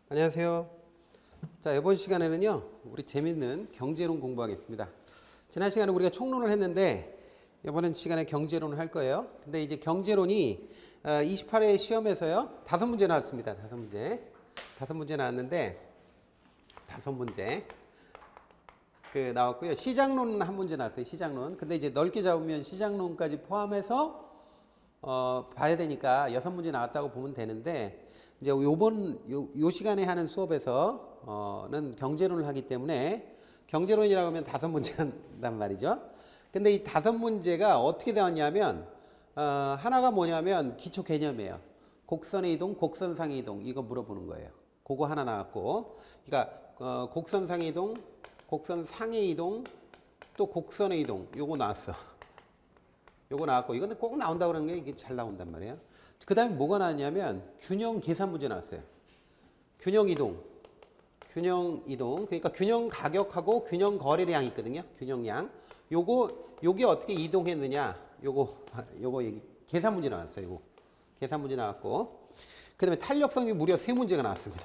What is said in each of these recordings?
안녕하세요. 자, 이번 시간에는요, 우리 재밌는 경제론 공부하겠습니다. 지난 시간에 우리가 총론을 했는데, 이번 시간에 경제론을 할 거예요. 근데 이제 경제론이 28회 시험에서요, 5문제 나왔습니다. 5문제. 5문제 나왔는데, 5문제. 나왔고요. 시장론 한 문제 나왔어요. 시장론. 근데 이제 넓게 잡으면 시장론까지 포함해서 봐야 되니까 6문제 나왔다고 보면 되는데, 이제 요 시간에 하는 수업에서는 경제론을 하기 때문에 경제론이라고 하면 5문제란 말이죠. 근데 이 5문제가 어떻게 나왔냐면 하나가 뭐냐면 기초 개념이에요. 곡선의 이동, 곡선상의 이동 이거 물어보는 거예요. 그거 하나 나왔고, 그러니까 곡선상의 이동, 곡선상의 이동, 또 곡선의 이동 요거 나왔어. 요거 나왔고, 이건 꼭 나온다고 그러는 게 이게 잘 나온단 말이에요. 그 다음에 뭐가 나왔냐면 균형 계산 문제 나왔어요. 균형 이동. 그러니까 균형 가격하고 균형 거래량이 있거든요. 균형량. 요게 어떻게 이동했느냐. 요거 얘기. 계산 문제 나왔어요. 요거. 계산 문제 나왔고. 그 다음에 탄력성이 무려 3문제가 나왔습니다.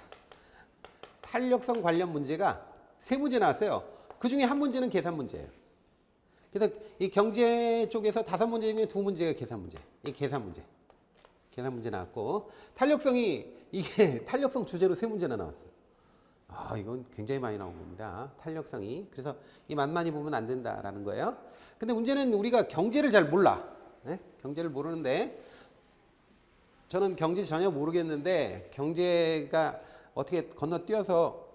탄력성 관련 문제가 3문제 나왔어요. 그 중에 한 문제는 계산 문제예요. 그래서 이 경제 쪽에서 5문제 중에 2문제가 계산 문제. 이 계산 문제. 계산 문제 나왔고, 이게 탄력성 주제로 3문제나 나왔어요. 이건 굉장히 많이 나온 겁니다. 탄력성이. 그래서 이 만만히 보면 안 된다라는 거예요. 근데 문제는 우리가 경제를 잘 몰라. 네? 경제를 모르는데, 저는 경제 전혀 모르겠는데, 경제가 어떻게 건너뛰어서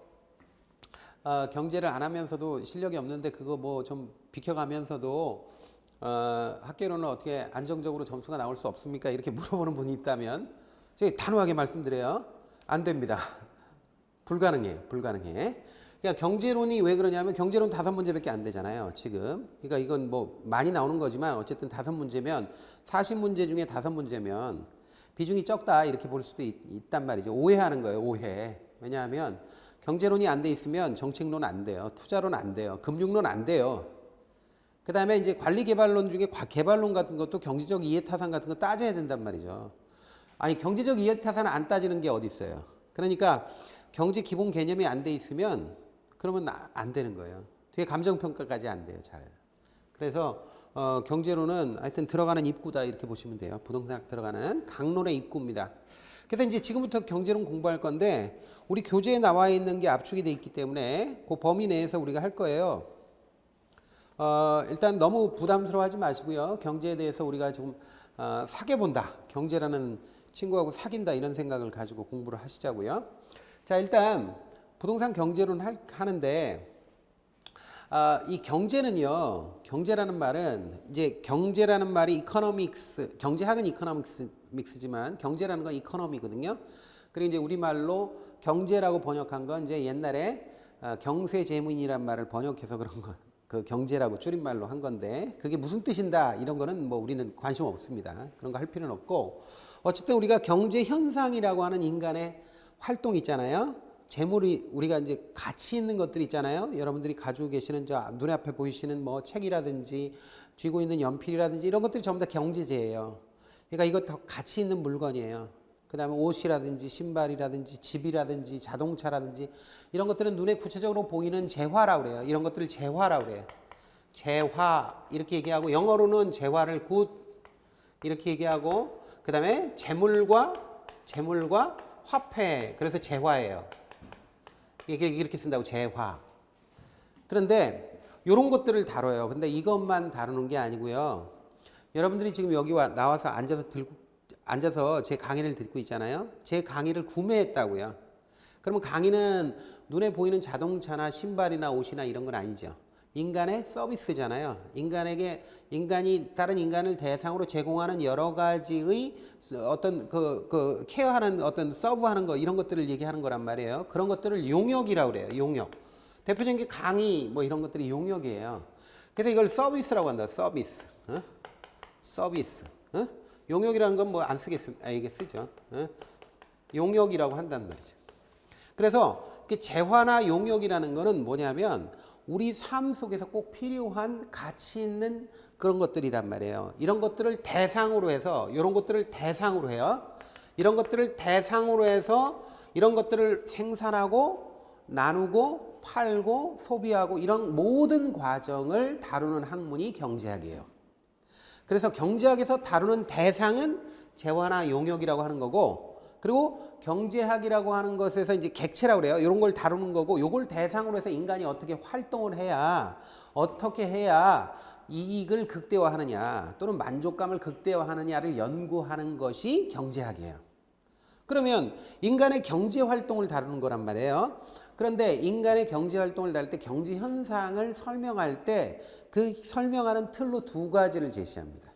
경제를 안 하면서도 실력이 없는데 그거 뭐 좀 비켜가면서도 학계로는 어떻게 안정적으로 점수가 나올 수 없습니까? 이렇게 물어보는 분이 있다면 제가 단호하게 말씀드려요. 안 됩니다. 불가능해. 그러니까 경제론이 왜 그러냐면 경제론 5문제밖에 안 되잖아요. 지금. 그러니까 이건 뭐 많이 나오는 거지만 어쨌든 5문제면 40문제 중에 5문제면 비중이 적다 이렇게 볼 수도 있단 말이죠. 오해하는 거예요. 오해. 왜냐하면 경제론이 안 돼 있으면 정책론 안 돼요. 투자론 안 돼요. 금융론 안 돼요. 그 다음에 이제 관리개발론 중에 개발론 같은 것도 경제적 이해타산 같은 거 따져야 된단 말이죠. 아니, 경제적 이해타산 안 따지는 게 어디 있어요. 그러니까 경제 기본 개념이 안 돼 있으면 그러면 안 되는 거예요. 뒤에 감정평가까지 안 돼요. 잘. 그래서 경제론은 하여튼 들어가는 입구다 이렇게 보시면 돼요. 부동산 들어가는 강론의 입구입니다. 그래서 이제 지금부터 경제론 공부할 건데 우리 교재에 나와 있는 게 압축이 돼 있기 때문에 그 범위 내에서 우리가 할 거예요. 일단 너무 부담스러워하지 마시고요. 경제에 대해서 우리가 지금 사귀어본다. 경제라는 친구하고 사귄다 이런 생각을 가지고 공부를 하시자고요. 자, 일단 부동산 경제론 하는데 이 경제는요. 경제라는 말은 이제 경제라는 말이 이코노믹스, 경제학은 이코노믹스지만 경제라는 건 이코노미거든요. 그리고 이제 우리말로 경제라고 번역한 건 이제 옛날에 경세재문이란 말을 번역해서 그런 거. 그 경제라고 줄임말로 한 건데 그게 무슨 뜻인다 이런 거는 뭐 우리는 관심 없습니다. 그런 거 할 필요는 없고 어쨌든 우리가 경제 현상이라고 하는 인간의 활동 있잖아요. 재물이 우리가 이제 가치 있는 것들 있잖아요. 여러분들이 가지고 계시는 저 눈에 앞에 보이시는 뭐 책이라든지 쥐고 있는 연필이라든지 이런 것들이 전부 다 경제재예요. 그러니까 이거 더 가치 있는 물건이에요. 그 다음에 옷이라든지 신발이라든지 집이라든지 자동차라든지 이런 것들은 눈에 구체적으로 보이는 재화라고 그래요. 이런 것들을 재화라고 그래요. 재화 이렇게 얘기하고 영어로는 재화를 굿 이렇게 얘기하고 그 다음에 재물과 화폐 그래서 재화예요. 이렇게 쓴다고 재화. 그런데 이런 것들을 다뤄요. 근데 이것만 다루는 게 아니고요. 여러분들이 지금 여기 나와서 앉아서 제 강의를 듣고 있잖아요. 제 강의를 구매했다고요. 그러면 강의는 눈에 보이는 자동차나 신발이나 옷이나 이런 건 아니죠. 인간의 서비스잖아요. 인간이 다른 인간을 대상으로 제공하는 여러 가지의 어떤 케어하는 어떤 서브하는 거 이런 것들을 얘기하는 거란 말이에요. 그런 것들을 용역이라고 그래요. 용역. 대표적인 게 강의 뭐 이런 것들이 용역이에요. 그래서 이걸 서비스라고 한다. 서비스. 서비스. 용역이라는 건 뭐 안 쓰겠습니다. 이게 쓰죠. 용역이라고 한단 말이죠. 그래서 재화나 용역이라는 거는 뭐냐면 우리 삶 속에서 꼭 필요한 가치 있는 그런 것들이란 말이에요. 이런 것들을 대상으로 해서 이런 것들을 대상으로 해요. 이런 것들을 대상으로 해서 이런 것들을 생산하고 나누고 팔고 소비하고 이런 모든 과정을 다루는 학문이 경제학이에요. 그래서 경제학에서 다루는 대상은 재화나 용역이라고 하는 거고, 그리고 경제학이라고 하는 것에서 이제 객체라고 그래요. 이런 걸 다루는 거고, 요걸 대상으로 해서 인간이 어떻게 활동을 해야, 어떻게 해야 이익을 극대화하느냐 또는 만족감을 극대화하느냐를 연구하는 것이 경제학이에요. 그러면 인간의 경제 활동을 다루는 거란 말이에요. 그런데 인간의 경제 활동을 다룰 때 경제 현상을 설명할 때 그 설명하는 틀로 두 가지를 제시합니다.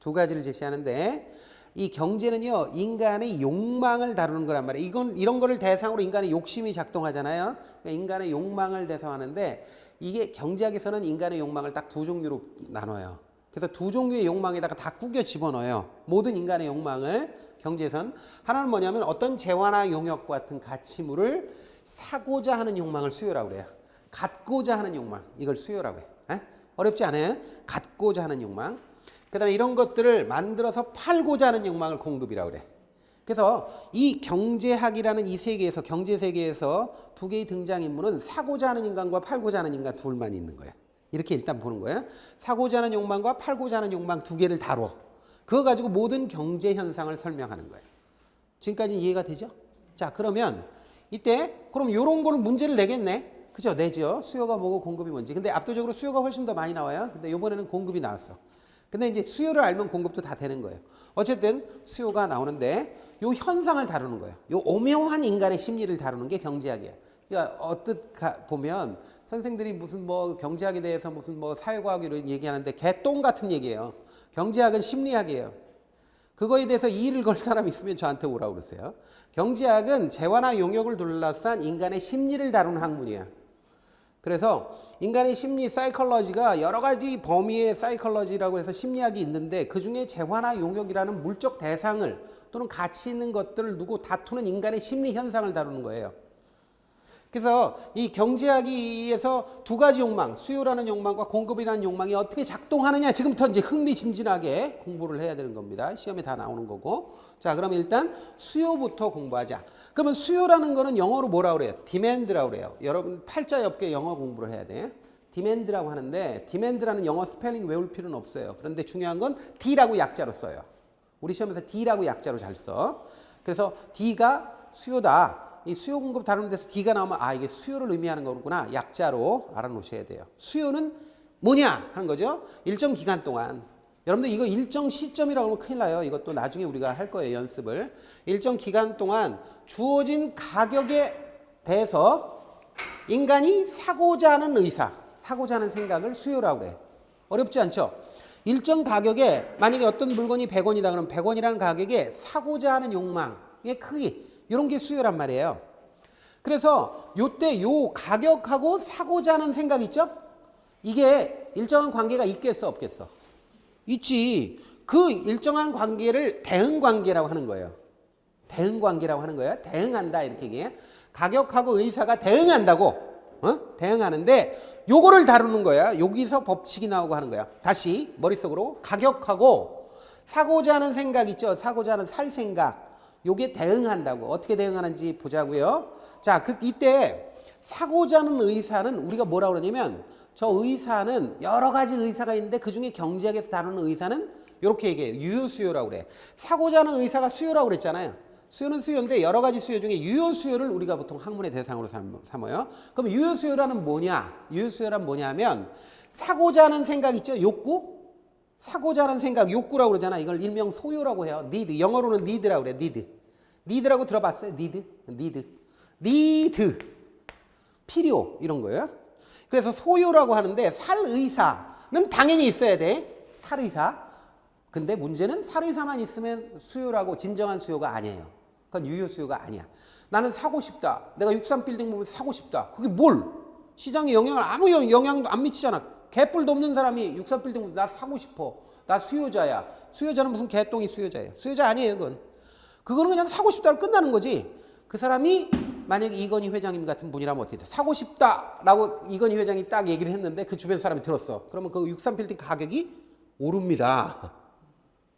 두 가지를 제시하는데, 이 경제는요, 인간의 욕망을 다루는 거란 말이에요. 이런 거를 대상으로 인간의 욕심이 작동하잖아요. 그러니까 인간의 욕망을 대상하는데, 이게 경제학에서는 인간의 욕망을 딱 두 종류로 나눠요. 그래서 두 종류의 욕망에다가 다 꾸겨 집어넣어요. 모든 인간의 욕망을 경제에서는. 하나는 뭐냐면 어떤 재화나 용역 같은 가치물을 사고자 하는 욕망을 수요라고 그래요. 갖고자 하는 욕망, 이걸 수요라고 해요. 어렵지 않아요? 갖고자 하는 욕망. 그 다음에 이런 것들을 만들어서 팔고자 하는 욕망을 공급이라고 그래. 그래서 이 경제학이라는 이 세계에서, 경제 세계에서 두 개의 등장인물은 사고자 하는 인간과 팔고자 하는 인간 둘만 있는 거야. 이렇게 일단 보는 거예요. 사고자 하는 욕망과 팔고자 하는 욕망 두 개를 다뤄. 그거 가지고 모든 경제 현상을 설명하는 거예요. 지금까지 이해가 되죠? 자, 그러면 이때 그럼 이런 걸 문제를 내겠네. 그죠? 내죠. 수요가 뭐고 공급이 뭔지. 근데 압도적으로 수요가 훨씬 더 많이 나와요. 근데 이번에는 공급이 나왔어. 근데 이제 수요를 알면 공급도 다 되는 거예요. 어쨌든 수요가 나오는데 요 현상을 다루는 거예요. 요 오묘한 인간의 심리를 다루는 게 경제학이에요. 그러니까 어떻게 보면 선생들이 무슨 뭐 경제학에 대해서 무슨 뭐 사회과학 이런 얘기하는데 개똥 같은 얘기예요. 경제학은 심리학이에요. 그거에 대해서 이의를 걸 사람이 있으면 저한테 오라고 그러세요. 경제학은 재화나 용역을 둘러싼 인간의 심리를 다루는 학문이야. 그래서 인간의 심리 사이컬러지가 여러 가지 범위의 사이컬러지라고 해서 심리학이 있는데, 그중에 재화나 용역이라는 물적 대상을 또는 가치 있는 것들을 두고 다투는 인간의 심리 현상을 다루는 거예요. 그래서 이 경제학에서 두 가지 욕망, 수요라는 욕망과 공급이라는 욕망이 어떻게 작동하느냐, 지금부터 이제 흥미진진하게 공부를 해야 되는 겁니다. 시험에 다 나오는 거고. 자, 그럼 일단 수요부터 공부하자. 그러면 수요라는 거는 영어로 뭐라고 그래요? 디맨드라고 그래요. 여러분 팔자 옆에 영어 공부를 해야 돼. 디맨드라고 하는데, 디맨드라는 영어 스펠링 외울 필요는 없어요. 그런데 중요한 건 D라고 약자로 써요. 우리 시험에서 D라고 약자로 잘 써. 그래서 D가 수요다. 이 수요 공급 다루는 데서 D가 나오면 아, 이게 수요를 의미하는 거구나. 약자로 알아놓으셔야 돼요. 수요는 뭐냐 하는 거죠. 일정 기간 동안. 여러분들 이거 일정 시점이라고 하면 큰일 나요. 이것도 나중에 우리가 할 거예요. 연습을. 일정 기간 동안 주어진 가격에 대해서 인간이 사고자 하는 의사, 사고자 하는 생각을 수요라고 그래. 어렵지 않죠? 일정 가격에 만약에 어떤 물건이 100원이다 그러면 100원이라는 가격에 사고자 하는 욕망의 크기, 이런 게 수요란 말이에요. 그래서 요때 요 가격하고 사고자 하는 생각 있죠? 이게 일정한 관계가 있겠어 없겠어? 있지. 그 일정한 관계를 대응관계라고 하는 거예요. 대응관계라고 하는 거예요. 대응한다 이렇게 얘기해. 가격하고 의사가 대응한다고. 대응하는데 요거를 다루는 거야. 여기서 법칙이 나오고 하는 거야. 다시 머릿속으로 가격하고 사고자 하는 생각 있죠? 사고자 하는 살 생각. 요게 대응한다고. 어떻게 대응하는지 보자고요. 자, 이때 사고자 하는 의사는 우리가 뭐라고 그러냐면, 저 의사는 여러 가지 의사가 있는데 그중에 경제학에서 다루는 의사는 이렇게 얘기해요. 유효수요라고 그래. 사고자 하는 의사가 수요라고 그랬잖아요. 수요는 수요인데 여러 가지 수요 중에 유효수요를 우리가 보통 학문의 대상으로 삼아요. 그럼 유효수요라는 뭐냐? 유효수요란 뭐냐면 사고자 하는 생각 있죠? 욕구? 사고자 하는 생각, 욕구라고 그러잖아. 이걸 일명 소요라고 해요. need. 영어로는 need라고 그래. need. need라고 들어봤어요? need. 필요. 이런 거예요. 그래서 소요라고 하는데 살 의사는 당연히 있어야 돼. 살 의사. 근데 문제는 살 의사만 있으면 수요라고 진정한 수요가 아니에요. 그건 유효 수요가 아니야. 나는 사고 싶다. 내가 63빌딩 보면 사고 싶다. 그게 뭘? 시장에 영향을 아무 영향도 안 미치잖아. 개뿔도 없는 사람이 63빌딩 보면 나 사고 싶어. 나 수요자야. 수요자는 무슨 개똥이 수요자예요. 수요자 아니에요, 그건. 그거는 그냥 사고 싶다로 끝나는 거지. 그 사람이 만약에 이건희 회장님 같은 분이라면 어떻게 돼? 사고 싶다라고 이건희 회장이 딱 얘기를 했는데 그 주변 사람이 들었어. 그러면 그 63빌딩 가격이 오릅니다.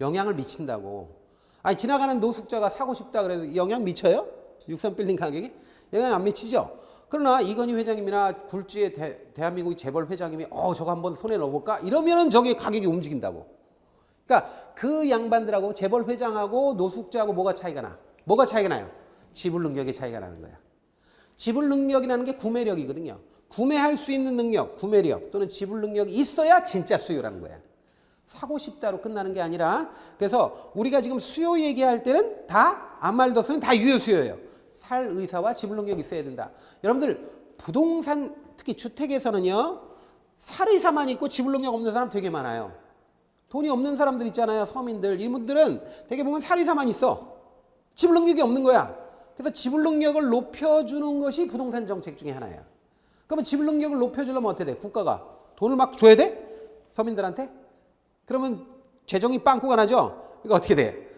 영향을 미친다고. 아니, 지나가는 노숙자가 사고 싶다 그래도 영향 미쳐요? 육선 빌딩 가격이 영향 안 미치죠. 그러나 이건희 회장님이나 굴지의 대한민국 재벌 회장님이 저거 한번 손에 넣어볼까? 이러면은 저게 가격이 움직인다고. 그러니까 그 양반들하고 재벌 회장하고 노숙자하고 뭐가 차이가 나? 뭐가 차이가 나요? 지불 능력의 차이가 나는 거야. 지불 능력이라는 게 구매력이거든요. 구매할 수 있는 능력, 구매력 또는 지불 능력이 있어야 진짜 수요라는 거야. 사고 싶다로 끝나는 게 아니라 그래서 우리가 지금 수요 얘기할 때는 다 아무 말도 없으면 다 유효 수요예요. 살 의사와 지불 능력이 있어야 된다. 여러분들 부동산 특히 주택에서는요. 살 의사만 있고 지불 능력 없는 사람 되게 많아요. 돈이 없는 사람들 있잖아요. 서민들. 이분들은 되게 보면 살 의사만 있어. 지불 능력이 없는 거야. 그래서 지불 능력을 높여주는 것이 부동산 정책 중에 하나야. 그러면 지불 능력을 높여주려면 어떻게 돼? 국가가 돈을 막 줘야 돼? 서민들한테? 그러면 재정이 빵꾸가 나죠? 이거 어떻게 돼?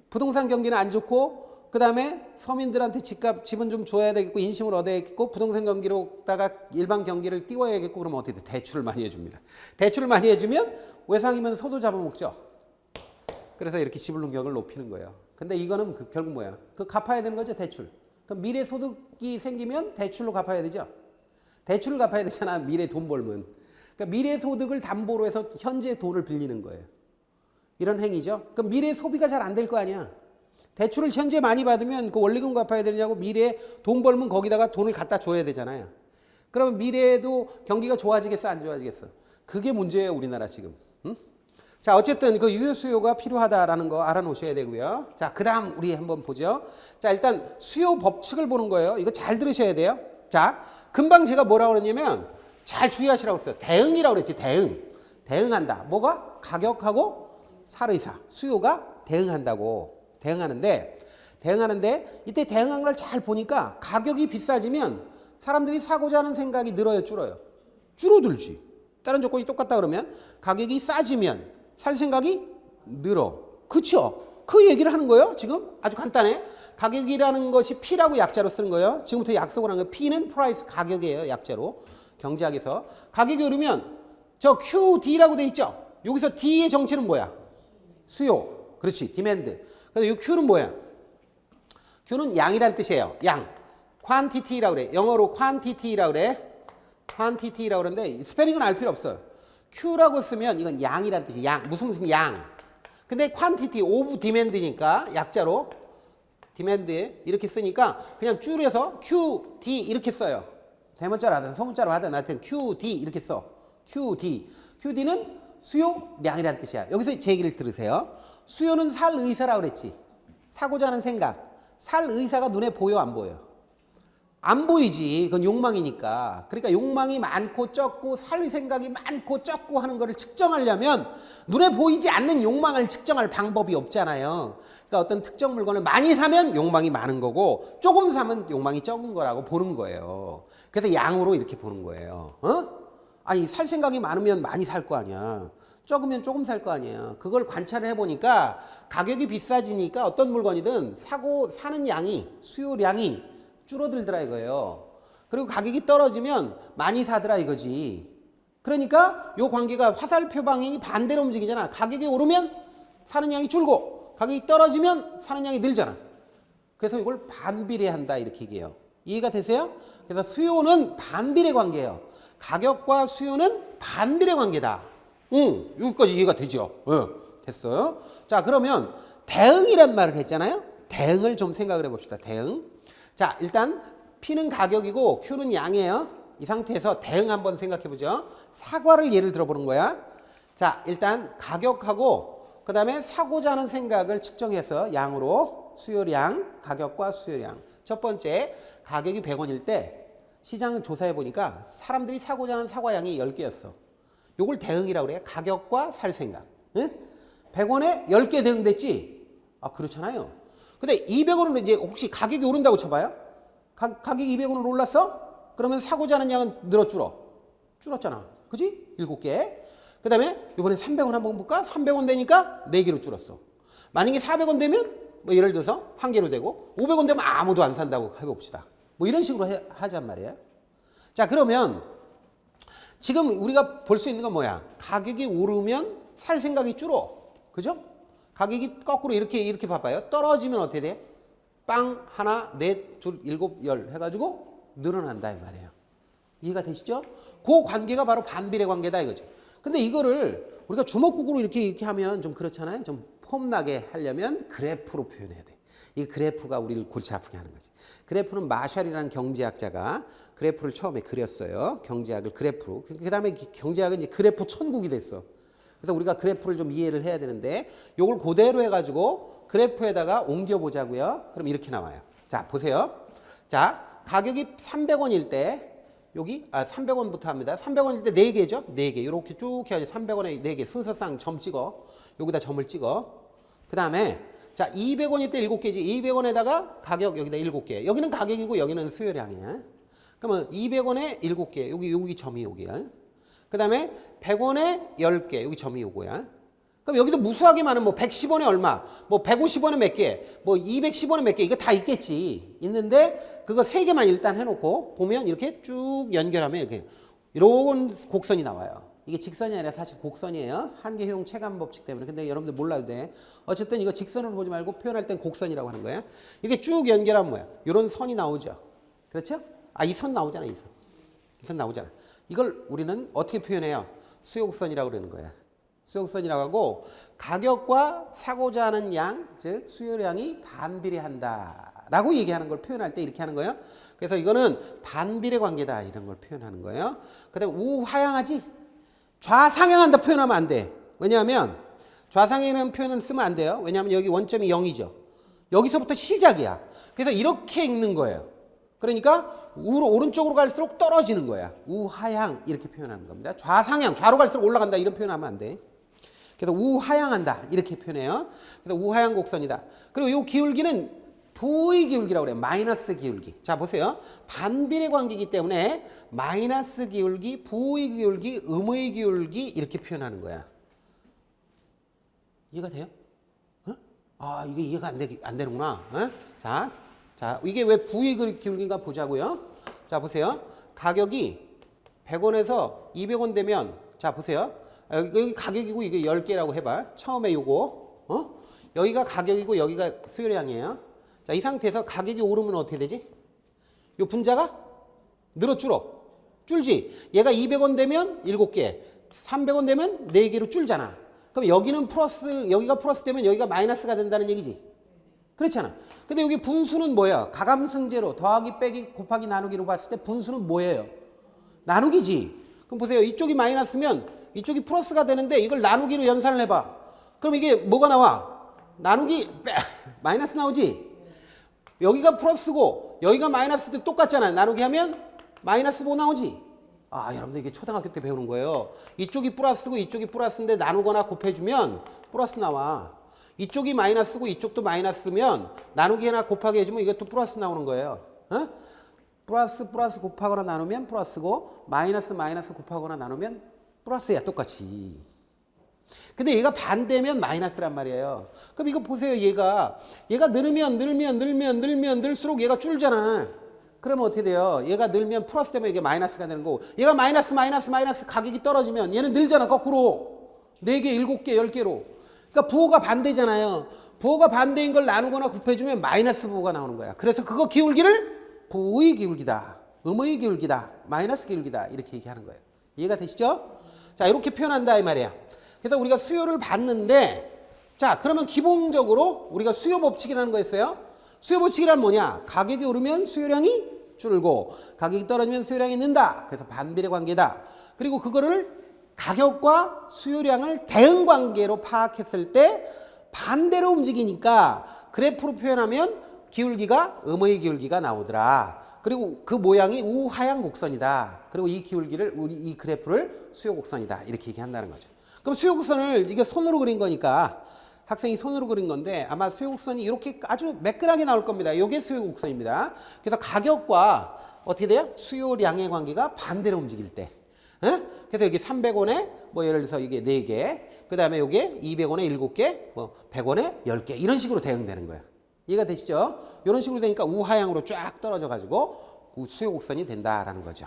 부동산 경기는 안 좋고 그 다음에 서민들한테 집은 좀 줘야 되겠고 인심을 얻어야겠고 부동산 경기로다가 일반 경기를 띄워야겠고 그러면 어떻게 돼? 대출을 많이 해줍니다. 대출을 많이 해주면 외상이면 소도 잡아먹죠. 그래서 이렇게 지불 능력을 높이는 거예요. 근데 이거는 결국 뭐야? 갚아야 되는 거죠, 대출. 그럼 미래 소득이 생기면 대출로 갚아야 되죠. 대출을 갚아야 되잖아, 미래 돈 벌면. 그러니까 미래 소득을 담보로 해서 현재 돈을 빌리는 거예요. 이런 행위죠. 그럼 미래 소비가 잘 안 될 거 아니야. 대출을 현재 많이 받으면 그 원리금 갚아야 되느냐고 미래에 돈 벌면 거기다가 돈을 갖다 줘야 되잖아요. 그러면 미래에도 경기가 좋아지겠어, 안 좋아지겠어? 그게 문제예요, 우리나라 지금. 응? 자, 어쨌든 그 유효 수요가 필요하다라는 거 알아놓으셔야 되고요. 자, 그 다음 우리 한번 보죠. 자, 일단 수요 법칙을 보는 거예요. 이거 잘 들으셔야 돼요. 자, 금방 제가 뭐라고 그러냐면 잘 주의하시라고 했어요. 대응이라고 그랬지, 대응. 대응한다. 뭐가? 가격하고 살의사. 수요가 대응한다고. 대응하는데 이때 대응한 걸 잘 보니까 가격이 비싸지면 사람들이 사고자 하는 생각이 늘어요, 줄어요? 줄어들지. 다른 조건이 똑같다 그러면 가격이 싸지면 살 생각이 늘어. 그렇죠? 그 얘기를 하는 거예요. 지금 아주 간단해. 가격이라는 것이 P라고 약자로 쓰는 거예요. 지금부터 약속을 하는 거예요. P는 프라이스 가격이에요. 약자로. 경제학에서. 가격이 오르면 저 QD라고 돼 있죠. 여기서 D의 정체는 뭐야? 수요. 그렇지. 디맨드. 그래서 이 Q는 뭐야? Q는 양이란 뜻이에요. 양. quantity라고 그래. 영어로 quantity라고 그래. quantity라고 그러는데 스페링은 알 필요 없어요. Q라고 쓰면 이건 양이란 뜻이에요. 양. 무슨 양. 근데 quantity of demand니까 약자로 demand 이렇게 쓰니까 그냥 줄여서 QD 이렇게 써요. 대문자로 하든 소문자로 하든 하여튼 QD 이렇게 써. QD. QD는 수요량이란 뜻이야. 여기서 제 얘기를 들으세요. 수요는 살 의사라고 그랬지. 사고자 하는 생각. 살 의사가 눈에 보여 안 보여? 안 보이지. 그건 욕망이니까. 그러니까 욕망이 많고 적고 살 생각이 많고 적고 하는 거를 측정하려면 눈에 보이지 않는 욕망을 측정할 방법이 없잖아요. 그러니까 어떤 특정 물건을 많이 사면 욕망이 많은 거고 조금 사면 욕망이 적은 거라고 보는 거예요. 그래서 양으로 이렇게 보는 거예요. 아니 살 생각이 많으면 많이 살 거 아니야. 적으면 조금 살 거 아니에요. 그걸 관찰을 해보니까 가격이 비싸지니까 어떤 물건이든 사는 양이 수요량이 줄어들더라 이거예요. 그리고 가격이 떨어지면 많이 사더라 이거지. 그러니까 요 관계가 화살표 방향이 반대로 움직이잖아. 가격이 오르면 사는 양이 줄고 가격이 떨어지면 사는 양이 늘잖아. 그래서 이걸 반비례한다 이렇게 얘기해요. 이해가 되세요? 그래서 수요는 반비례 관계예요. 가격과 수요는 반비례 관계다. 여기까지 이해가 되죠? 됐어요. 자, 그러면 대응이란 말을 했잖아요. 대응을 좀 생각을 해봅시다. 대응. 자, 일단 P는 가격이고 Q는 양이에요. 이 상태에서 대응 한번 생각해보죠. 사과를 예를 들어보는 거야. 자, 일단 가격하고 그 다음에 사고자 하는 생각을 측정해서 양으로 수요량, 가격과 수요량. 첫 번째, 가격이 100원일 때 시장 조사해보니까 사람들이 사고자 하는 사과양이 10개였어. 요걸 대응이라고 그래요. 가격과 살 생각. 응? 100원에 10개 대응됐지? 아, 그렇잖아요. 근데 200원은 이제 혹시 가격이 오른다고 쳐봐요? 가격이 200원으로 올랐어? 그러면 사고자 하는 양은 줄었잖아. 그지? 7개. 그 다음에 이번에 300원 한번 볼까? 300원 되니까 4개로 줄었어. 만약에 400원 되면 뭐 예를 들어서 1개로 되고 500원 되면 아무도 안 산다고 해봅시다. 뭐 이런 식으로 하잔 말이에요. 자, 그러면 지금 우리가 볼 수 있는 건 뭐야? 가격이 오르면 살 생각이 줄어. 그죠? 가격이 거꾸로 이렇게 봐봐요. 떨어지면 어떻게 돼? 빵 하나, 넷, 둘, 일곱, 열 해가지고 늘어난다 이 말이에요. 이해가 되시죠? 그 관계가 바로 반비례 관계다 이거죠. 근데 이거를 우리가 주먹구구로 이렇게 하면 좀 그렇잖아요. 좀 폼나게 하려면 그래프로 표현해야 돼. 이 그래프가 우리를 골치 아프게 하는 거지. 그래프는 마샬이라는 경제학자가 그래프를 처음에 그렸어요. 경제학을 그래프로. 그 다음에 경제학은 이제 그래프 천국이 됐어. 그래서 우리가 그래프를 좀 이해를 해야 되는데 요걸 그대로 해가지고 그래프에다가 옮겨보자고요. 그럼 이렇게 나와요. 자, 보세요. 자, 가격이 300원일 때 여기 300원부터 합니다. 300원일 때 4개죠? 4개. 이렇게 쭉 해야지 300원에 4개. 순서상 점 찍어. 여기다 점을 찍어. 그 다음에 자, 200원일 때 7개지. 200원에다가 가격 여기다 7개. 여기는 가격이고 여기는 수요량이야. 그러면 200원에 7개. 여기 점이 여기야. 그 다음에 100원에 10개. 여기 점이 요거야. 그럼 여기도 무수하게 많은 뭐 110원에 얼마, 뭐 150원에 몇 개, 뭐 210원에 몇 개, 이거 다 있겠지. 있는데 그거 3개만 일단 해놓고 보면 이렇게 쭉 연결하면 이렇게 이런 곡선이 나와요. 이게 직선이 아니라 사실 곡선이에요. 한계효용 체감 법칙 때문에. 근데 여러분들 몰라도 돼. 어쨌든 이거 직선으로 보지 말고 표현할 땐 곡선이라고 하는 거예요. 이게 쭉 연결하면 뭐야? 이런 선이 나오죠. 그렇죠? 이 선 나오잖아, 이 선. 이 선 나오잖아. 이걸 우리는 어떻게 표현해요? 수요곡선이라고 그러는 거야. 수요곡선이라고 하고 가격과 사고자 하는 양, 즉 수요량이 반비례한다라고 얘기하는 걸 표현할 때 이렇게 하는 거예요. 그래서 이거는 반비례 관계다 이런 걸 표현하는 거예요. 그다음에 우하향하지? 좌상향한다 표현하면 안 돼. 왜냐하면 좌상향이라는 표현을 쓰면 안 돼요. 왜냐하면 여기 원점이 0이죠. 여기서부터 시작이야. 그래서 이렇게 읽는 거예요. 그러니까 오른쪽으로 갈수록 떨어지는 거야. 우하향 이렇게 표현하는 겁니다. 좌상향, 좌로 갈수록 올라간다 이런 표현하면 안 돼. 그래서 우하향한다 이렇게 표현해요. 그래서 우하향 곡선이다. 그리고 이 기울기는 부의 기울기라고 그래요. 마이너스 기울기. 자 보세요. 반비례 관계이기 때문에 마이너스 기울기, 부의 기울기, 음의 기울기 이렇게 표현하는 거야. 이해가 돼요? 어? 이게 이해가 안 되는구나. 어? 자, 이게 왜 부의 기울기인가 보자고요. 자, 보세요. 가격이 100원에서 200원 되면, 자, 보세요. 여기 가격이고 이게 10개라고 해봐. 처음에 요거, 여기가 가격이고 여기가 수요량이에요. 자, 이 상태에서 가격이 오르면 어떻게 되지? 요 분자가 늘어 줄지. 얘가 200원 되면 7개, 300원 되면 4개로 줄잖아. 그럼 여기는 플러스, 여기가 플러스 되면 여기가 마이너스가 된다는 얘기지. 그렇잖아. 근데 여기 분수는 뭐야? 가감승제로 더하기 빼기 곱하기 나누기로 봤을 때 분수는 뭐예요? 나누기지. 그럼 보세요. 이쪽이 마이너스면 이쪽이 플러스가 되는데 이걸 나누기로 연산을 해봐. 그럼 이게 뭐가 나와? 나누기 마이너스 나오지? 여기가 플러스고 여기가 마이너스 때 똑같잖아. 나누기 하면 마이너스 5 나오지? 여러분들 이게 초등학교 때 배우는 거예요. 이쪽이 플러스고 이쪽이 플러스인데 나누거나 곱해주면 플러스 나와. 이쪽이 마이너스고 이쪽도 마이너스면 나누기나 곱하기 해주면 이것도 플러스 나오는 거예요. 플러스 곱하거나 나누면 플러스고 마이너스 곱하거나 나누면 플러스야 똑같이. 근데 얘가 반대면 마이너스란 말이에요. 그럼 이거 보세요. 얘가 늘면 늘수록 얘가 줄잖아. 그러면 어떻게 돼요? 얘가 늘면 플러스 되면 이게 마이너스가 되는 거고 얘가 마이너스 가격이 떨어지면 얘는 늘잖아. 거꾸로 4개, 7개, 10개로. 그러니까 부호가 반대잖아요. 부호가 반대인 걸 나누거나 곱해주면 마이너스 부호가 나오는 거야. 그래서 그거 기울기를 부의 기울기다, 음의 기울기다, 마이너스 기울기다 이렇게 얘기하는 거예요. 이해가 되시죠? 자, 이렇게 표현한다 이 말이야. 그래서 우리가 수요를 받는데 자, 그러면 기본적으로 우리가 수요 법칙이라는 거 있어요. 수요 법칙이란 뭐냐? 가격이 오르면 수요량이 줄고 가격이 떨어지면 수요량이 는다. 그래서 반비례 관계다. 그리고 그거를 가격과 수요량을 대응 관계로 파악했을 때 반대로 움직이니까 그래프로 표현하면 기울기가 음의 기울기가 나오더라. 그리고 그 모양이 우하향 곡선이다. 그리고 이 기울기를 이 그래프를 수요 곡선이다. 이렇게 얘기한다는 거죠. 그럼 수요 곡선을 이게 손으로 그린 거니까 학생이 손으로 그린 건데 아마 수요 곡선이 이렇게 아주 매끈하게 나올 겁니다. 이게 수요 곡선입니다. 그래서 가격과 어떻게 돼요? 수요량의 관계가 반대로 움직일 때. 그래서 여기 300원에 뭐 예를 들어서 이게 4개, 그 다음에 여기에 200원에 7개, 뭐 100원에 10개 이런 식으로 대응되는 거야. 이해가 되시죠? 이런 식으로 되니까 우하향으로 쫙 떨어져 가지고 수요 곡선이 된다라는 거죠.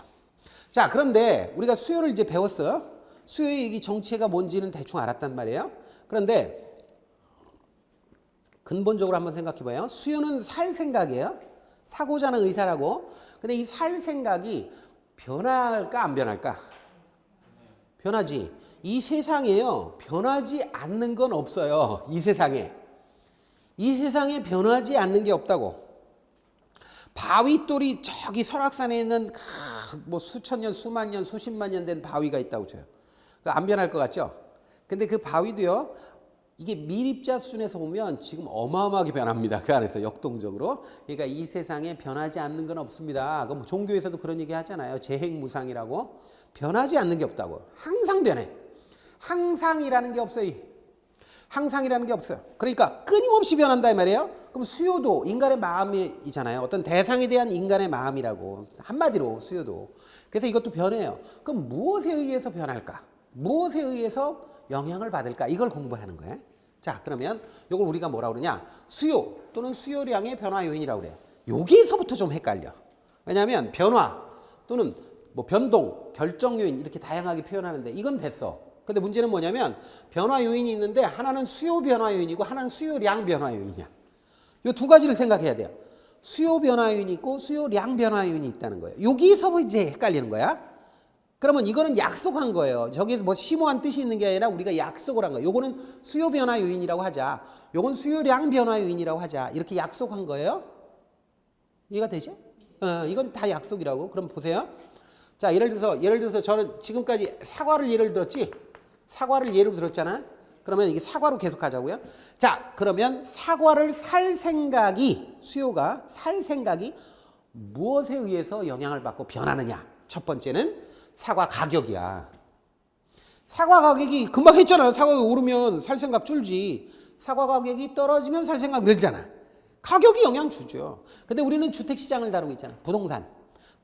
자, 그런데 우리가 수요를 이제 배웠어요. 수요의 이 정체가 뭔지는 대충 알았단 말이에요. 그런데 근본적으로 한번 생각해봐요. 수요는 살 생각이에요. 사고자 하는 의사라고. 근데 이 살 생각이 변할까 안 변할까? 변하지. 이 세상에요. 변하지 않는 건 없어요. 이 세상에. 이 세상에 변하지 않는 게 없다고. 바위돌이 저기 설악산에 있는 뭐 수천 년, 수만 년, 수십만 년 된 바위가 있다고 쳐요. 안 변할 것 같죠? 근데 그 바위도요. 이게 밀입자 수준에서 보면 지금 어마어마하게 변합니다. 그 안에서 역동적으로. 그러니까 이 세상에 변하지 않는 건 없습니다. 그럼 종교에서도 그런 얘기 하잖아요. 재행무상이라고. 변하지 않는 게 없다고. 항상 변해. 항상이라는 게 없어요. 항상이라는 게 없어요. 그러니까 끊임없이 변한다 이 말이에요. 그럼 수요도 인간의 마음이잖아요. 어떤 대상에 대한 인간의 마음이라고. 한마디로 수요도. 그래서 이것도 변해요. 그럼 무엇에 의해서 변할까? 무엇에 의해서 영향을 받을까? 이걸 공부하는 거예요. 자, 그러면 이걸 우리가 뭐라고 그러냐? 수요 또는 수요량의 변화 요인이라고 그래요. 여기서부터 좀 헷갈려. 왜냐하면 변화 또는 뭐 변동, 결정 요인 이렇게 다양하게 표현하는데 이건 됐어. 근데 문제는 뭐냐면 변화 요인이 있는데 하나는 수요 변화 요인이고 하나는 수요량 변화 요인이야. 이 두 가지를 생각해야 돼요. 수요 변화 요인이 있고 수요량 변화 요인이 있다는 거예요. 여기서 이제 헷갈리는 거야. 그러면 이거는 약속한 거예요. 저기 뭐 심오한 뜻이 있는 게 아니라 우리가 약속을 한 거예요. 요거는 수요 변화 요인이라고 하자. 요건 수요량 변화 요인이라고 하자. 이렇게 약속한 거예요. 이해가 되죠? 이건 다 약속이라고. 그럼 보세요. 자, 예를 들어서 저는 지금까지 사과를 예를 들었지? 사과를 예로 들었잖아. 그러면 이게 사과로 계속 가자고요. 자, 그러면 사과를 살 생각이 수요가 살 생각이 무엇에 의해서 영향을 받고 변하느냐? 첫 번째는 사과 가격이야. 사과 가격이 금방 했잖아요. 사과가 오르면 살 생각 줄지. 사과 가격이 떨어지면 살 생각 늘잖아. 가격이 영향 주죠. 근데 우리는 주택시장을 다루고 있잖아. 부동산.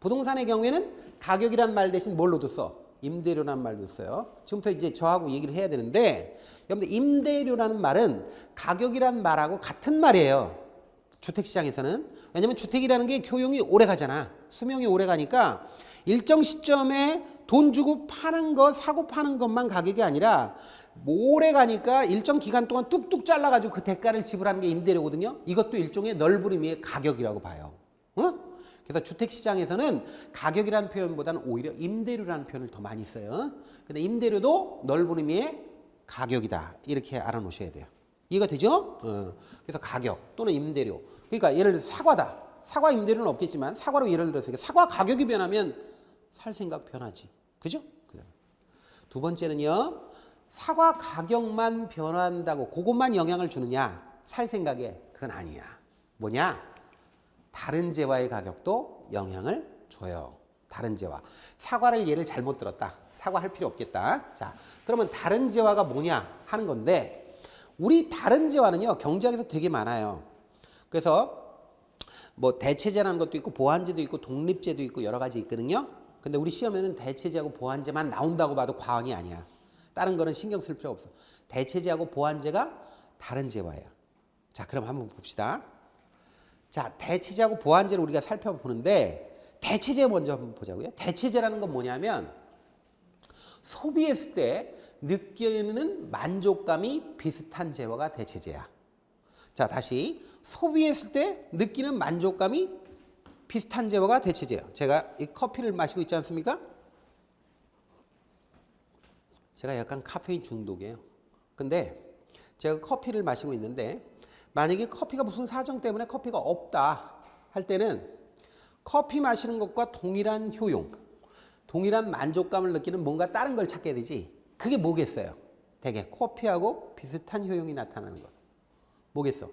부동산의 경우에는 가격이란 말 대신 뭘로도 써? 임대료란 말도 써요. 지금부터 이제 저하고 얘기를 해야 되는데 여러분들 임대료라는 말은 가격이란 말하고 같은 말이에요. 주택시장에서는. 왜냐하면 주택이라는 게 효용이 오래 가잖아. 수명이 오래 가니까 일정 시점에 돈 주고 파는 거, 사고 파는 것만 가격이 아니라 오래 가니까 일정 기간 동안 뚝뚝 잘라가지고 그 대가를 지불하는 게 임대료거든요. 이것도 일종의 넓은 의미의 가격이라고 봐요. 그래서 주택시장에서는 가격이라는 표현보다는 오히려 임대료라는 표현을 더 많이 써요. 근데 임대료도 넓은 의미의 가격이다. 이렇게 알아놓으셔야 돼요. 이해가 되죠? 그래서 가격 또는 임대료. 그러니까 예를 들어서 사과다. 사과 임대료는 없겠지만 사과로 예를 들어서 사과 가격이 변하면 살 생각 변하지. 그죠? 두 번째는요. 사과 가격만 변한다고 그것만 영향을 주느냐? 살 생각에 그건 아니야. 뭐냐? 다른 재화의 가격도 영향을 줘요. 다른 재화. 사과를 예를 잘못 들었다. 사과할 필요 없겠다. 자, 그러면 다른 재화가 뭐냐 하는 건데 우리 다른 재화는요. 경제학에서 되게 많아요. 그래서 뭐 대체제라는 것도 있고 보완제도 있고 독립제도 있고 여러 가지 있거든요. 근데 우리 시험에는 대체제하고 보완제만 나온다고 봐도 과언이 아니야. 다른 거는 신경 쓸 필요 없어. 대체제하고 보완제가 다른 재화예요. 자, 그럼 한번 봅시다. 자, 대체제하고 보완제를 우리가 살펴보는데 대체제 먼저 한번 보자고요. 대체제라는 건 뭐냐면 소비했을 때 느끼는 만족감이 비슷한 재화가 대체제야. 자, 다시 소비했을 때 느끼는 만족감이 비슷한 재화가 대체제예요. 제가 이 커피를 마시고 있지 않습니까? 제가 약간 카페인 중독이에요. 근데 제가 커피를 마시고 있는데 만약에 커피가 무슨 사정 때문에 커피가 없다 할 때는 커피 마시는 것과 동일한 효용, 동일한 만족감을 느끼는 뭔가 다른 걸 찾게 되지. 그게 뭐겠어요? 되게 커피하고 비슷한 효용이 나타나는 거. 뭐겠어?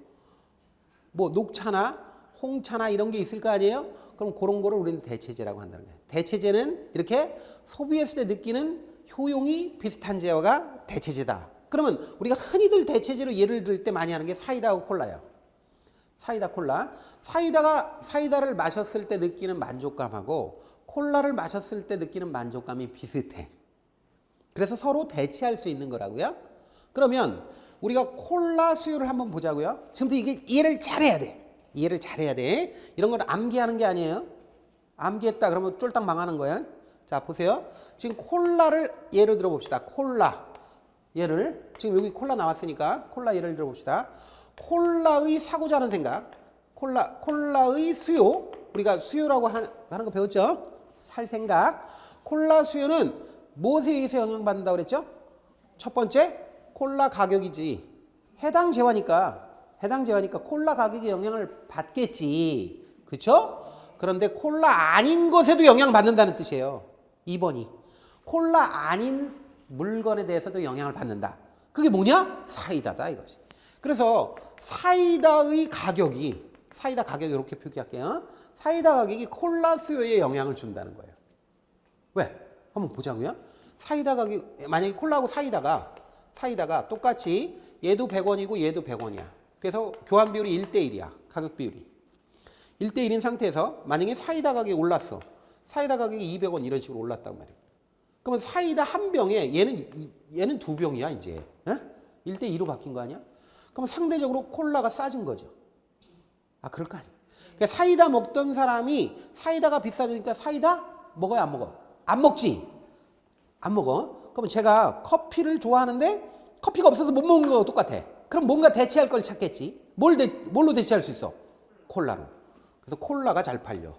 뭐 녹차나 홍차나 이런 게 있을 거 아니에요? 그럼 그런 거를 우리는 대체제라고 한다는 거예요. 대체제는 이렇게 소비했을 때 느끼는 효용이 비슷한 재화가 대체제다. 그러면 우리가 흔히들 대체제로 예를 들 때 많이 하는 게 사이다하고 콜라예요. 사이다, 콜라. 사이다를 마셨을 때 느끼는 만족감하고 콜라를 마셨을 때 느끼는 만족감이 비슷해. 그래서 서로 대체할 수 있는 거라고요. 그러면 우리가 콜라 수요를 한번 보자고요. 지금부터 이게 이해를 잘해야 돼. 이해를 잘해야 돼. 이런 걸 암기하는 게 아니에요. 암기했다 그러면 쫄딱 망하는 거야. 자, 보세요. 지금 콜라를 예를 들어 봅시다. 콜라. 예를 지금 여기 콜라 나왔으니까 콜라 예를 들어 봅시다. 콜라의 사고자 하는 생각, 콜라의 수요, 우리가 수요라고 하는 거 배웠죠? 살 생각. 콜라 수요는 무엇에 의해서 영향받는다고 그랬죠? 첫 번째, 콜라 가격이지. 해당 재화니까 콜라 가격에 영향을 받겠지. 그쵸? 그런데 콜라 아닌 것에도 영향받는다는 뜻이에요. 2번이. 콜라 아닌 물건에 대해서도 영향을 받는다. 그게 뭐냐? 사이다다 이것이. 그래서 사이다 가격이 이렇게 표기할게요. 사이다 가격이 콜라 수요에 영향을 준다는 거예요. 왜? 한번 보자고요. 사이다 가격, 만약에 콜라하고 사이다가 똑같이 얘도 100원이고 얘도 100원이야. 그래서 교환 비율이 1대1이야. 가격 비율이. 1대1인 상태에서 만약에 사이다 가격이 올랐어. 사이다 가격이 200원 이런 식으로 올랐단 말이에요. 그러면 사이다 한 병에 얘는 두 병이야 이제. 1대2로 바뀐 거 아니야? 그럼 상대적으로 콜라가 싸진 거죠. 아 그럴 거 아니야. 그러니까 사이다 먹던 사람이 사이다가 비싸지니까 사이다 먹어요 안 먹어? 안 먹지. 안 먹어. 그럼 제가 커피를 좋아하는데 커피가 없어서 못 먹는 거 똑같아. 그럼 뭔가 대체할 걸 찾겠지. 뭘로 대체할 수 있어? 콜라로. 그래서 콜라가 잘 팔려.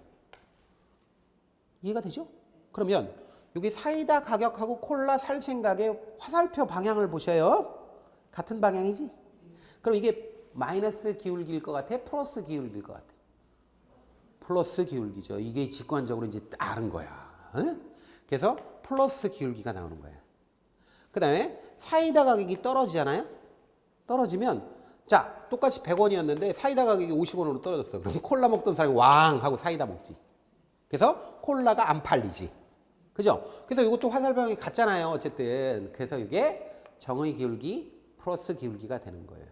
이해가 되죠? 그러면 여기 사이다 가격하고 콜라 살 생각의 화살표 방향을 보셔요. 같은 방향이지? 그럼 이게 마이너스 기울기일 것 같아? 플러스 기울기일 것 같아? 플러스 기울기죠. 이게 직관적으로 이제 다른 거야. 그래서 플러스 기울기가 나오는 거야. 그 다음에 사이다 가격이 떨어지잖아요? 떨어지면 자 똑같이 100원이었는데 사이다 가격이 50원으로 떨어졌어. 그럼 콜라 먹던 사람이 왕 하고 사이다 먹지. 그래서 콜라가 안 팔리지. 그죠? 그래서 이것도 화살표이 같잖아요. 어쨌든. 그래서 이게 정의 기울기 플러스 기울기가 되는 거예요.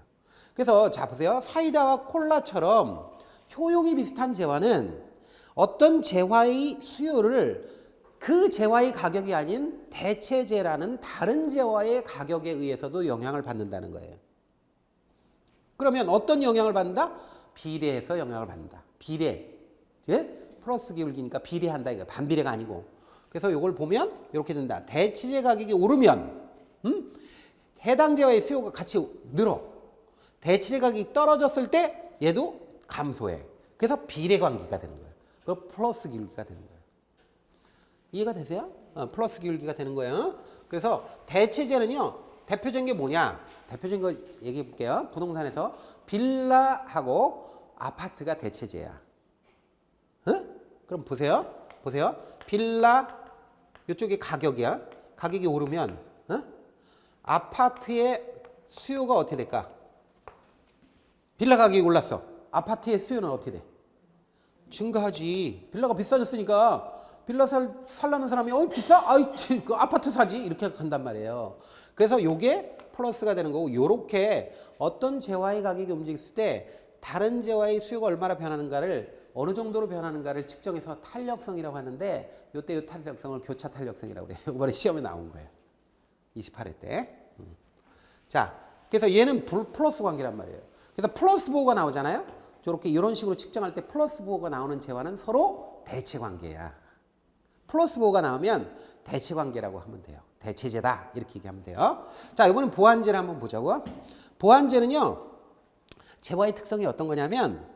그래서 자 보세요. 사이다와 콜라처럼 효용이 비슷한 재화는 어떤 재화의 수요를 그 재화의 가격이 아닌 대체재라는 다른 재화의 가격에 의해서도 영향을 받는다는 거예요. 그러면 어떤 영향을 받는다? 비례해서 영향을 받는다. 비례. 예? 플러스 기울기니까 비례한다. 이거 반비례가 아니고. 그래서 이걸 보면 이렇게 된다. 대체재 가격이 오르면 해당 재화의 수요가 같이 늘어. 대체재 가격이 떨어졌을 때 얘도 감소해. 그래서 비례 관계가 되는 거예요. 그리고 플러스 기울기가 되는 거예요. 이해가 되세요? 플러스 기울기가 되는 거예요. 그래서 대체재는요. 대표적인 게 뭐냐? 대표적인 거 얘기해 볼게요. 부동산에서 빌라하고 아파트가 대체재야. 그럼 보세요. 빌라 이쪽이 가격이야. 가격이 오르면 아파트의 수요가 어떻게 될까? 빌라 가격이 올랐어. 아파트의 수요는 어떻게 돼? 증가하지. 빌라가 비싸졌으니까 빌라 살라는 사람이 비싸? 그 아파트 사지. 이렇게 간단 말이에요. 그래서 요게 플러스가 되는 거고 요렇게 어떤 재화의 가격이 움직였을 때 다른 재화의 수요가 얼마나 변하는가를 어느 정도로 변하는가를 측정해서 탄력성이라고 하는데 요때 요 탄력성을 교차 탄력성이라고 그래요. 이번에 시험에 나온 거예요. 28회 때. 자, 그래서 얘는 플러스 관계란 말이에요. 그래서 플러스 보호가 나오잖아요. 저렇게 이런 식으로 측정할 때 플러스 보호가 나오는 재화는 서로 대체 관계야. 플러스 보호가 나오면 대체 관계라고 하면 돼요. 대체제다 이렇게 얘기하면 돼요. 자, 이번엔 보완제를 한번 보자고. 보완제는요. 재화의 특성이 어떤 거냐면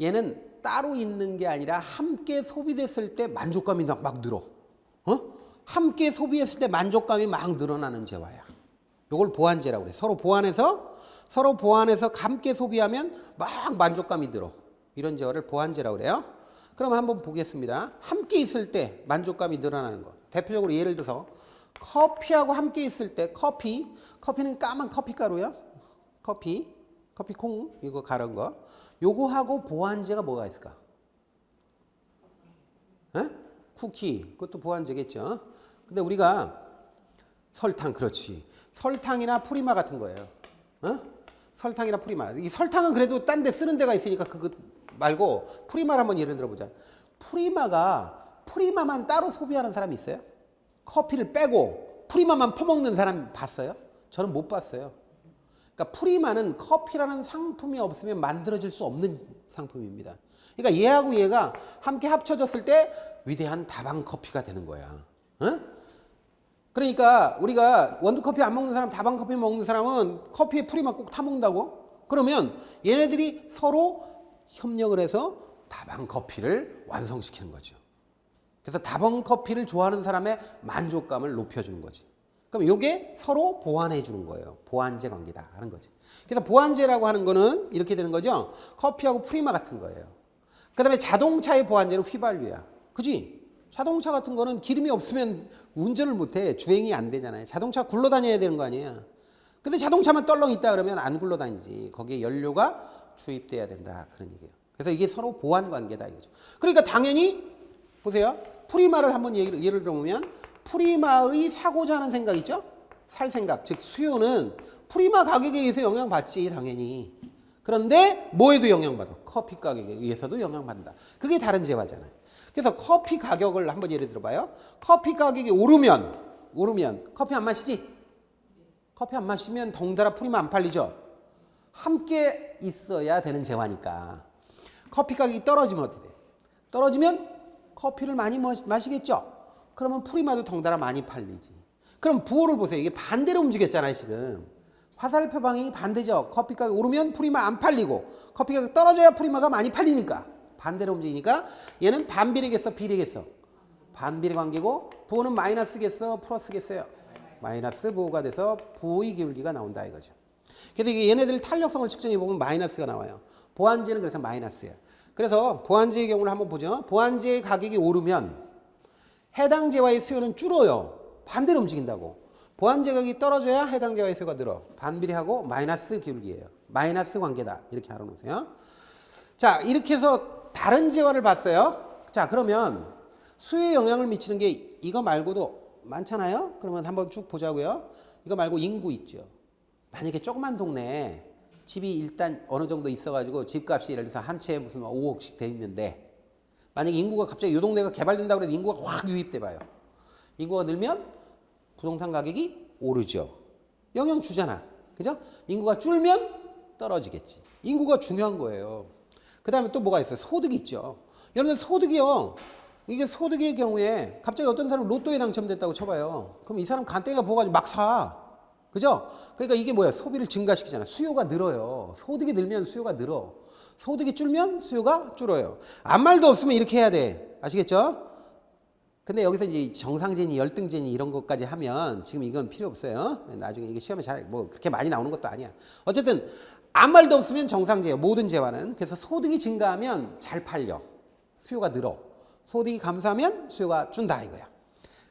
얘는 따로 있는 게 아니라 함께 소비됐을 때 만족감이 막 늘어. 함께 소비했을 때 만족감이 막 늘어나는 재화야. 이걸 보완제라고 그래. 서로 보완해서 함께 소비하면 막 만족감이 들어. 이런 재화를 보완제라고 그래요. 그럼 한번 보겠습니다. 함께 있을 때 만족감이 늘어나는 거. 대표적으로 예를 들어서 커피하고 함께 있을 때 커피는 까만 커피 가루야. 커피 콩 이거 가른 거. 요거하고 보완제가 뭐가 있을까? 쿠키 그것도 보완제겠죠. 근데 우리가 설탕 그렇지. 설탕이나 프리마 같은 거예요. 설탕이나 프리마. 이 설탕은 그래도 딴 데 쓰는 데가 있으니까 그거 말고 프리마를 한번 예를 들어보자. 프리마만 따로 소비하는 사람이 있어요? 커피를 빼고 프리마만 퍼먹는 사람 봤어요? 저는 못 봤어요. 그러니까 프리마는 커피라는 상품이 없으면 만들어질 수 없는 상품입니다. 그러니까 얘하고 얘가 함께 합쳐졌을 때 위대한 다방 커피가 되는 거야. 그러니까 우리가 원두커피 안 먹는 사람, 다방 커피 먹는 사람은 커피에 프리마 꼭 타먹는다고? 그러면 얘네들이 서로 협력을 해서 다방 커피를 완성시키는 거죠. 그래서 다방 커피를 좋아하는 사람의 만족감을 높여주는 거지. 그럼 이게 서로 보완해 주는 거예요. 보완제 관계다 하는 거지. 그래서 보완제라고 하는 거는 이렇게 되는 거죠. 커피하고 프리마 같은 거예요. 그 다음에 자동차의 보완제는 휘발유야. 그지? 자동차 같은 거는 기름이 없으면 운전을 못해. 주행이 안 되잖아요. 자동차 굴러다녀야 되는 거 아니에요. 근데 자동차만 떨렁 있다 그러면 안 굴러다니지. 거기에 연료가 주입돼야 된다. 그런 얘기예요. 그래서 이게 서로 보완 관계다 이거죠. 그러니까 당연히 보세요. 프리마를 한번 예를 들어보면 프리마의 사고자 하는 생각 있죠? 살 생각. 즉 수요는 프리마 가격에 의해서 영향받지 당연히. 그런데 뭐에도 영향받아? 커피 가격에 의해서도 영향받는다. 그게 다른 재화잖아요. 그래서 커피 가격을 한번 예를 들어봐요. 커피 가격이 오르면 커피 안 마시지? 커피 안 마시면 덩달아 프리마 안 팔리죠? 함께 있어야 되는 재화니까. 커피 가격이 떨어지면 어떻게 돼? 떨어지면 커피를 많이 마시겠죠? 그러면 프리마도 덩달아 많이 팔리지. 그럼 부호를 보세요. 이게 반대로 움직였잖아요, 지금. 화살표 방향이 반대죠. 커피 가격 오르면 프리마 안 팔리고 커피 가격 떨어져야 프리마가 많이 팔리니까. 반대로 움직이니까 얘는 반비례겠어, 비례겠어? 반비례 관계고 부호는 마이너스겠어, 플러스겠어요? 마이너스 부호가 돼서 부호의 기울기가 나온다 이거죠. 그래서 이게 얘네들 탄력성을 측정해 보면 마이너스가 나와요. 보완제는 그래서 마이너스예요. 그래서 보완제의 경우를 한번 보죠. 보완제의 가격이 오르면 해당 재화의 수요는 줄어요. 반대로 움직인다고. 보완제 가격이 떨어져야 해당 재화의 수요가 늘어. 반비례하고 마이너스 기울기예요. 마이너스 관계다. 이렇게 알아놓으세요. 자, 이렇게 해서 다른 재화를 봤어요. 자, 그러면 수요에 영향을 미치는 게 이거 말고도 많잖아요. 그러면 한번 쭉 보자고요. 이거 말고 인구 있죠. 만약에 조그만 동네에 집이 일단 어느 정도 있어가지고 집값이 예를 들어서 한 채에 무슨 5억씩 돼 있는데 만약에 인구가 갑자기 이 동네가 개발된다고 해도 인구가 확 유입돼 봐요. 인구가 늘면 부동산 가격이 오르죠. 영향 주잖아. 그죠? 인구가 줄면 떨어지겠지. 인구가 중요한 거예요. 그 다음에 또 뭐가 있어요? 소득이 있죠. 여러분 소득이요. 이게 소득의 경우에 갑자기 어떤 사람 로또에 당첨됐다고 쳐봐요. 그럼 이 사람 간땡이가 부어가지고 막 사. 그죠? 그러니까 이게 뭐야? 소비를 증가시키잖아. 수요가 늘어요. 소득이 늘면 수요가 늘어. 소득이 줄면 수요가 줄어요. 아무 말도 없으면 이렇게 해야 돼. 아시겠죠? 근데 여기서 이제 정상진이, 열등진이 이런 것까지 하면 지금 이건 필요 없어요. 나중에 이게 시험에 잘 뭐 그렇게 많이 나오는 것도 아니야. 어쨌든 아무 말도 없으면 정상재예요. 모든 재화는. 그래서 소득이 증가하면 잘 팔려. 수요가 늘어. 소득이 감소하면 수요가 준다 이거야.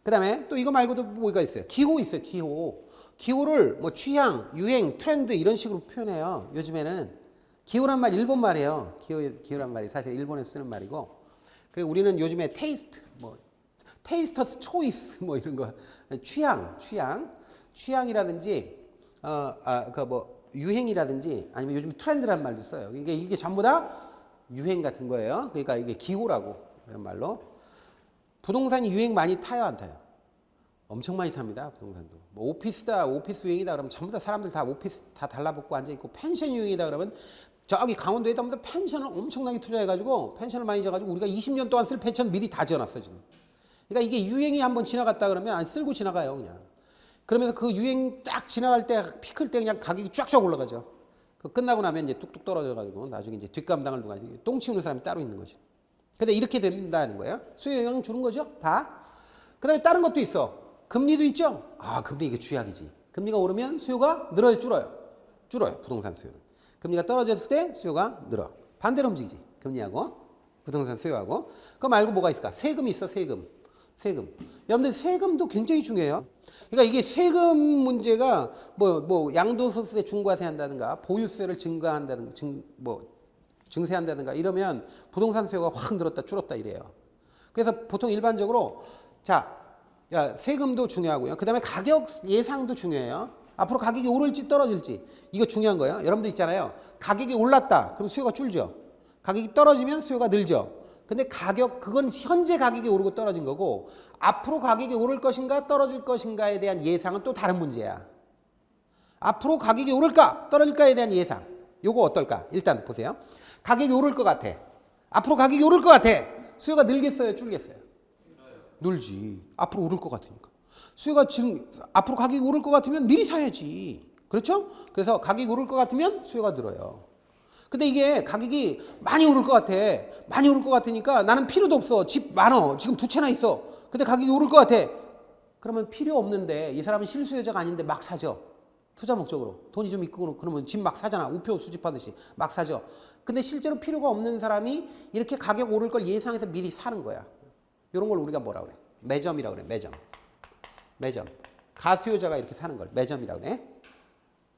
그 다음에 또 이거 말고도 뭐가 있어요? 기호 있어요. 기호. 기호를 뭐 취향, 유행, 트렌드 이런 식으로 표현해요. 요즘에는. 기호란 말 일본 말이에요. 기호란 말이 사실 일본에서 쓰는 말이고. 그리고 우리는 요즘에 테이스트, 뭐 테이스터스 초이스 뭐 이런 거 취향이라든지 그 뭐 유행이라든지 아니면 요즘 트렌드란 말도 써요. 이게 전부 다 유행 같은 거예요. 그러니까 이게 기호라고 그런 말로. 부동산이 유행 많이 타요, 안 타요? 엄청 많이 탑니다. 부동산도. 뭐 오피스다, 오피스 유행이다 그러면 전부 다 사람들 다 오피스 다 달라붙고 앉아 있고 펜션 유행이다 그러면 저기 강원도에다 보면 펜션을 엄청나게 투자해가지고 펜션을 많이 지어가지고 우리가 20년 동안 쓸 펜션 미리 다 지어놨어 지금. 그러니까 이게 유행이 한번 지나갔다 그러면 안 쓸고 지나가요 그냥. 그러면서 그 유행 쫙 지나갈 때 피클 때 그냥 가격이 쫙쫙 올라가죠. 그 끝나고 나면 이제 뚝뚝 떨어져가지고 나중에 이제 뒷감당을 누가 똥 치우는 사람이 따로 있는 거죠. 근데 이렇게 된다는 거예요. 수요 영향 주는 거죠 다. 그다음에 다른 것도 있어. 금리도 있죠. 아 금리 이게 주약이지. 금리가 오르면 수요가 늘어요 줄어요? 줄어요 부동산 수요는. 금리가 떨어졌을 때 수요가 늘어. 반대로 움직이지. 금리하고 부동산 수요하고. 그거 말고 뭐가 있을까? 세금이 있어 세금. 여러분들 세금도 굉장히 중요해요. 그러니까 이게 세금 문제가 뭐 양도소득세 중과세한다든가 보유세를 증가한다든가 증세한다든가 이러면 부동산 수요가 확 늘었다 줄었다 이래요. 그래서 보통 일반적으로 세금도 중요하고요. 그다음에 가격 예상도 중요해요. 앞으로 가격이 오를지 떨어질지 이거 중요한 거예요. 여러분들 있잖아요. 가격이 올랐다. 그럼 수요가 줄죠. 가격이 떨어지면 수요가 늘죠. 근데 그건 현재 가격이 오르고 떨어진 거고 앞으로 가격이 오를 것인가 떨어질 것인가에 대한 예상은 또 다른 문제야. 앞으로 가격이 오를까 떨어질까에 대한 예상. 요거 어떨까? 일단 보세요. 가격이 오를 것 같아. 앞으로 가격이 오를 것 같아. 수요가 늘겠어요? 줄겠어요? 늘지. 앞으로 오를 것 같으니까. 수요가 지금 앞으로 가격이 오를 것 같으면 미리 사야지. 그렇죠? 그래서 가격이 오를 것 같으면 수요가 늘어요. 근데 이게 가격이 많이 오를 것 같아. 많이 오를 것 같으니까 나는 필요도 없어. 집 많어. 지금 2채나 있어. 근데 가격이 오를 것 같아. 그러면 필요 없는데 이 사람은 실수요자가 아닌데 막 사죠. 투자 목적으로. 돈이 좀 있고 그러면 집 막 사잖아. 우표 수집하듯이 막 사죠. 근데 실제로 필요가 없는 사람이 이렇게 가격 오를 걸 예상해서 미리 사는 거야. 이런 걸 우리가 뭐라 그래? 매점이라고 그래. 매점. 매점. 가수요자가 이렇게 사는 걸 매점이라고 그래.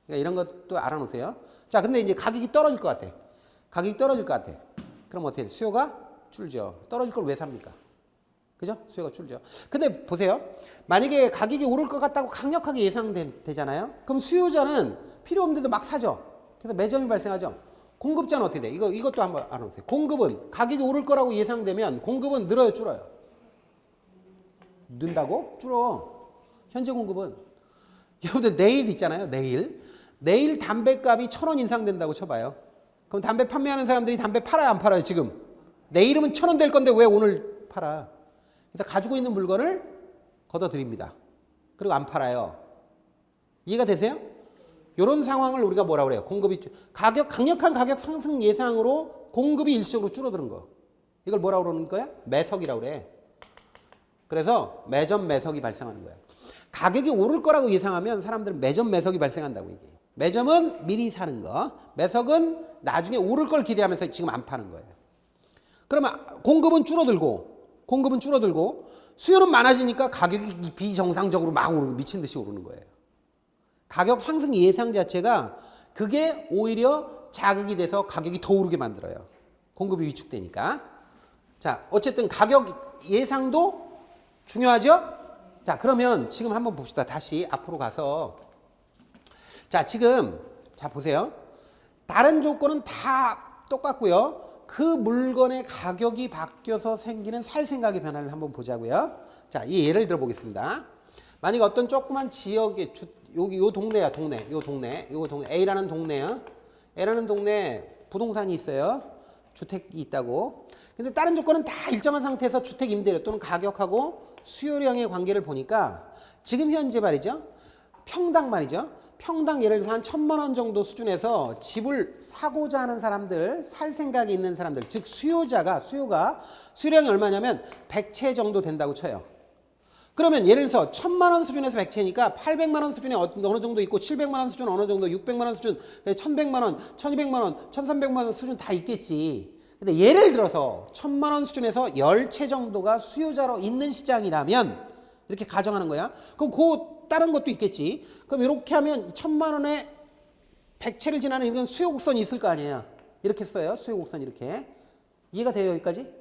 그러니까 이런 것도 알아놓으세요. 자, 근데 이제 가격이 떨어질 것 같아. 가격이 떨어질 것 같아. 그럼 어떻게 돼? 수요가 줄죠. 떨어질 걸 왜 삽니까? 그죠? 수요가 줄죠. 근데 보세요. 만약에 가격이 오를 것 같다고 강력하게 예상되잖아요. 그럼 수요자는 필요 없는데도 막 사죠. 그래서 매점이 발생하죠. 공급자는 어떻게 돼? 이것도 한번 알아보세요. 공급은 가격이 오를 거라고 예상되면 공급은 늘어요, 줄어요? 는다고? 줄어. 현재 공급은. 여러분들 내일 있잖아요. 내일 담배값이 1,000원 인상된다고 쳐봐요. 그럼 담배 판매하는 사람들이 담배 팔아요, 안 팔아요, 지금? 내일이면 1,000원 될 건데 왜 오늘 팔아? 그래서 가지고 있는 물건을 걷어들입니다. 그리고 안 팔아요. 이해가 되세요? 이런 상황을 우리가 뭐라 그래요? 강력한 가격 상승 예상으로 공급이 일시적으로 줄어드는 거. 이걸 뭐라 그러는 거야? 매석이라고 그래. 그래서 매점 매석이 발생하는 거야. 가격이 오를 거라고 예상하면 사람들은 매점 매석이 발생한다고 얘기해요. 매점은 미리 사는 거, 매석은 나중에 오를 걸 기대하면서 지금 안 파는 거예요. 그러면 공급은 줄어들고 수요는 많아지니까 가격이 비정상적으로 막 오르는, 미친 듯이 오르는 거예요. 가격 상승 예상 자체가 그게 오히려 자극이 돼서 가격이 더 오르게 만들어요. 공급이 위축되니까. 자, 어쨌든 가격 예상도 중요하죠? 자, 그러면 지금 한번 봅시다. 다시 앞으로 가서. 자, 지금, 자, 보세요. 다른 조건은 다 똑같고요. 그 물건의 가격이 바뀌어서 생기는 살 생각의 변화를 한번 보자고요. 자, 이 예를 들어 보겠습니다. 만약 어떤 조그만 지역의 여기 요 동네야, 요 동네 A라는 동네야. A라는 동네 부동산이 있어요. 주택이 있다고. 근데 다른 조건은 다 일정한 상태에서 주택 임대료 또는 가격하고 수요량의 관계를 보니까 지금 현재 말이죠. 평당 말이죠. 평당 예를 들어서 한 1,000만 원 정도 수준에서 집을 사고자 하는 사람들, 살 생각이 있는 사람들, 즉 수요량이 얼마냐면 100채 정도 된다고 쳐요. 그러면 예를 들어서 1,000만 원 수준에서 100채니까 800만 원 수준에 어느 정도 있고 700만 원 수준 어느 정도, 600만 원 수준, 1,100만 원, 1,200만 원, 1,300만 원 수준 다 있겠지. 근데 예를 들어서 1,000만 원 수준에서 10채 정도가 수요자로 있는 시장이라면 이렇게 가정하는 거야. 그럼 다른 것도 있겠지. 그럼 이렇게 하면 1,000만 원에 100채를 지나는 이건 수요 곡선이 있을 거 아니에요. 이렇게 써요. 수요 곡선 이렇게. 이해가 돼요, 여기까지?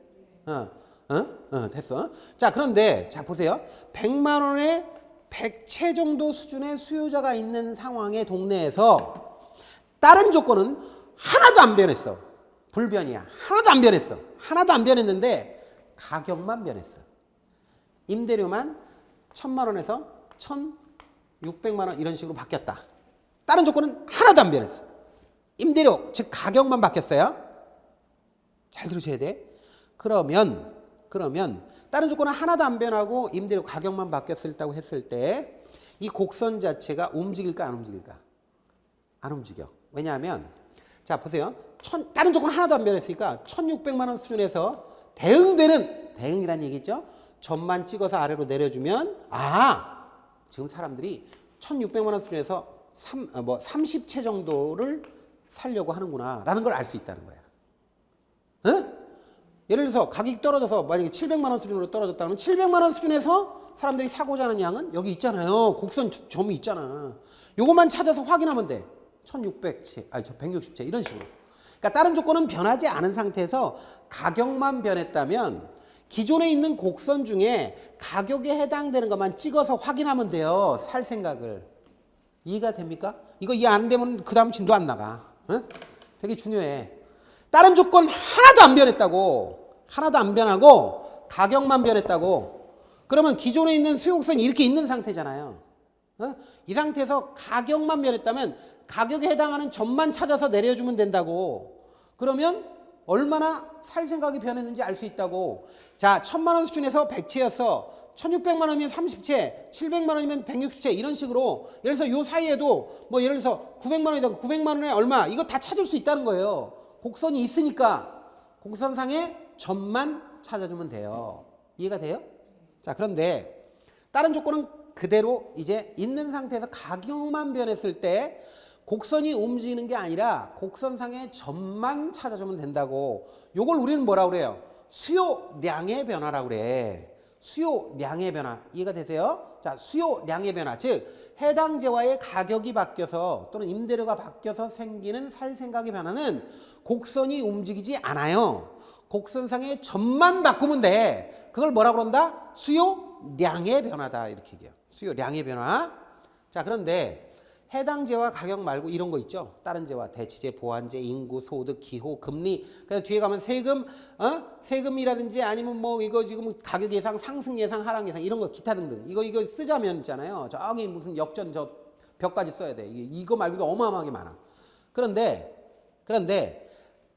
됐어. 자, 그런데 자 보세요. 100만 원에 100채 정도 수준의 수요자가 있는 상황의 동네에서 다른 조건은 하나도 안 변했어. 불변이야. 하나도 안 변했어. 하나도 안 변했는데 가격만 변했어. 임대료만 1,000만 원에서 1,600만 원 이런 식으로 바뀌었다. 다른 조건은 하나도 안 변했어. 임대료, 즉 가격만 바뀌었어요. 잘 들으셔야 돼. 그러면 다른 조건은 하나도 안 변하고 임대료 가격만 바뀌었다고 했을 때 이 곡선 자체가 움직일까 안 움직일까? 안 움직여. 왜냐하면 자 보세요. 다른 조건 하나도 안 변했으니까 1,600만 원 수준에서 대응이란 얘기죠. 점만 찍어서 아래로 내려주면 지금 사람들이 1,600만 원 수준에서 30채 정도를 살려고 하는구나 라는 걸 알 수 있다는 거야. 응? 예를 들어서 가격이 떨어져서 만약에 700만 원 수준으로 떨어졌다 그러면 700만 원 수준에서 사람들이 사고자 하는 양은 여기 있잖아요. 곡선 점이 있잖아. 요것만 찾아서 확인하면 돼. 1,600채, 160채 이런 식으로. 그러니까 다른 조건은 변하지 않은 상태에서 가격만 변했다면 기존에 있는 곡선 중에 가격에 해당되는 것만 찍어서 확인하면 돼요. 살 생각을. 이해가 됩니까? 이거 이해 안 되면 그 다음 진도 안 나가. 응? 되게 중요해. 다른 조건 하나도 안 변했다고. 하나도 안 변하고 가격만 변했다고. 그러면 기존에 있는 수요 곡선이 이렇게 있는 상태잖아요. 이 상태에서 가격만 변했다면 가격에 해당하는 점만 찾아서 내려주면 된다고. 그러면 얼마나 살 생각이 변했는지 알 수 있다고. 자, 1,000만 원 수준에서 100채였어. 1600만 원이면 30채, 700만 원이면 160채 이런 식으로 예를 들어서 요 사이에도 뭐 예를 들어서 900만 원이다 900만 원에 얼마 이거 다 찾을 수 있다는 거예요. 곡선이 있으니까 곡선상의 점만 찾아주면 돼요. 이해가 돼요? 자, 그런데 다른 조건은 그대로 이제 있는 상태에서 가격만 변했을 때 곡선이 움직이는 게 아니라 곡선상의 점만 찾아주면 된다고. 요걸 우리는 뭐라고 그래요? 수요량의 변화라고 그래. 수요량의 변화. 이해가 되세요? 자, 수요량의 변화. 즉 해당 재화의 가격이 바뀌어서 또는 임대료가 바뀌어서 생기는 살 생각의 변화는 곡선이 움직이지 않아요. 곡선상의 점만 바꾸면 돼. 그걸 뭐라 그런다? 수요량의 변화다. 이렇게 얘기해요. 수요량의 변화. 자, 그런데 해당 재화 가격 말고 이런 거 있죠. 다른 재화, 대치재, 보완재, 인구, 소득, 기호, 금리. 그래서 뒤에 가면 세금, 세금이라든지 아니면 뭐 이거 지금 가격 예상, 상승 예상, 하락 예상 이런 거 기타 등등. 이거 쓰자면 있잖아요. 저기 무슨 역전 저 벽까지 써야 돼. 이거 말고도 어마어마하게 많아. 그런데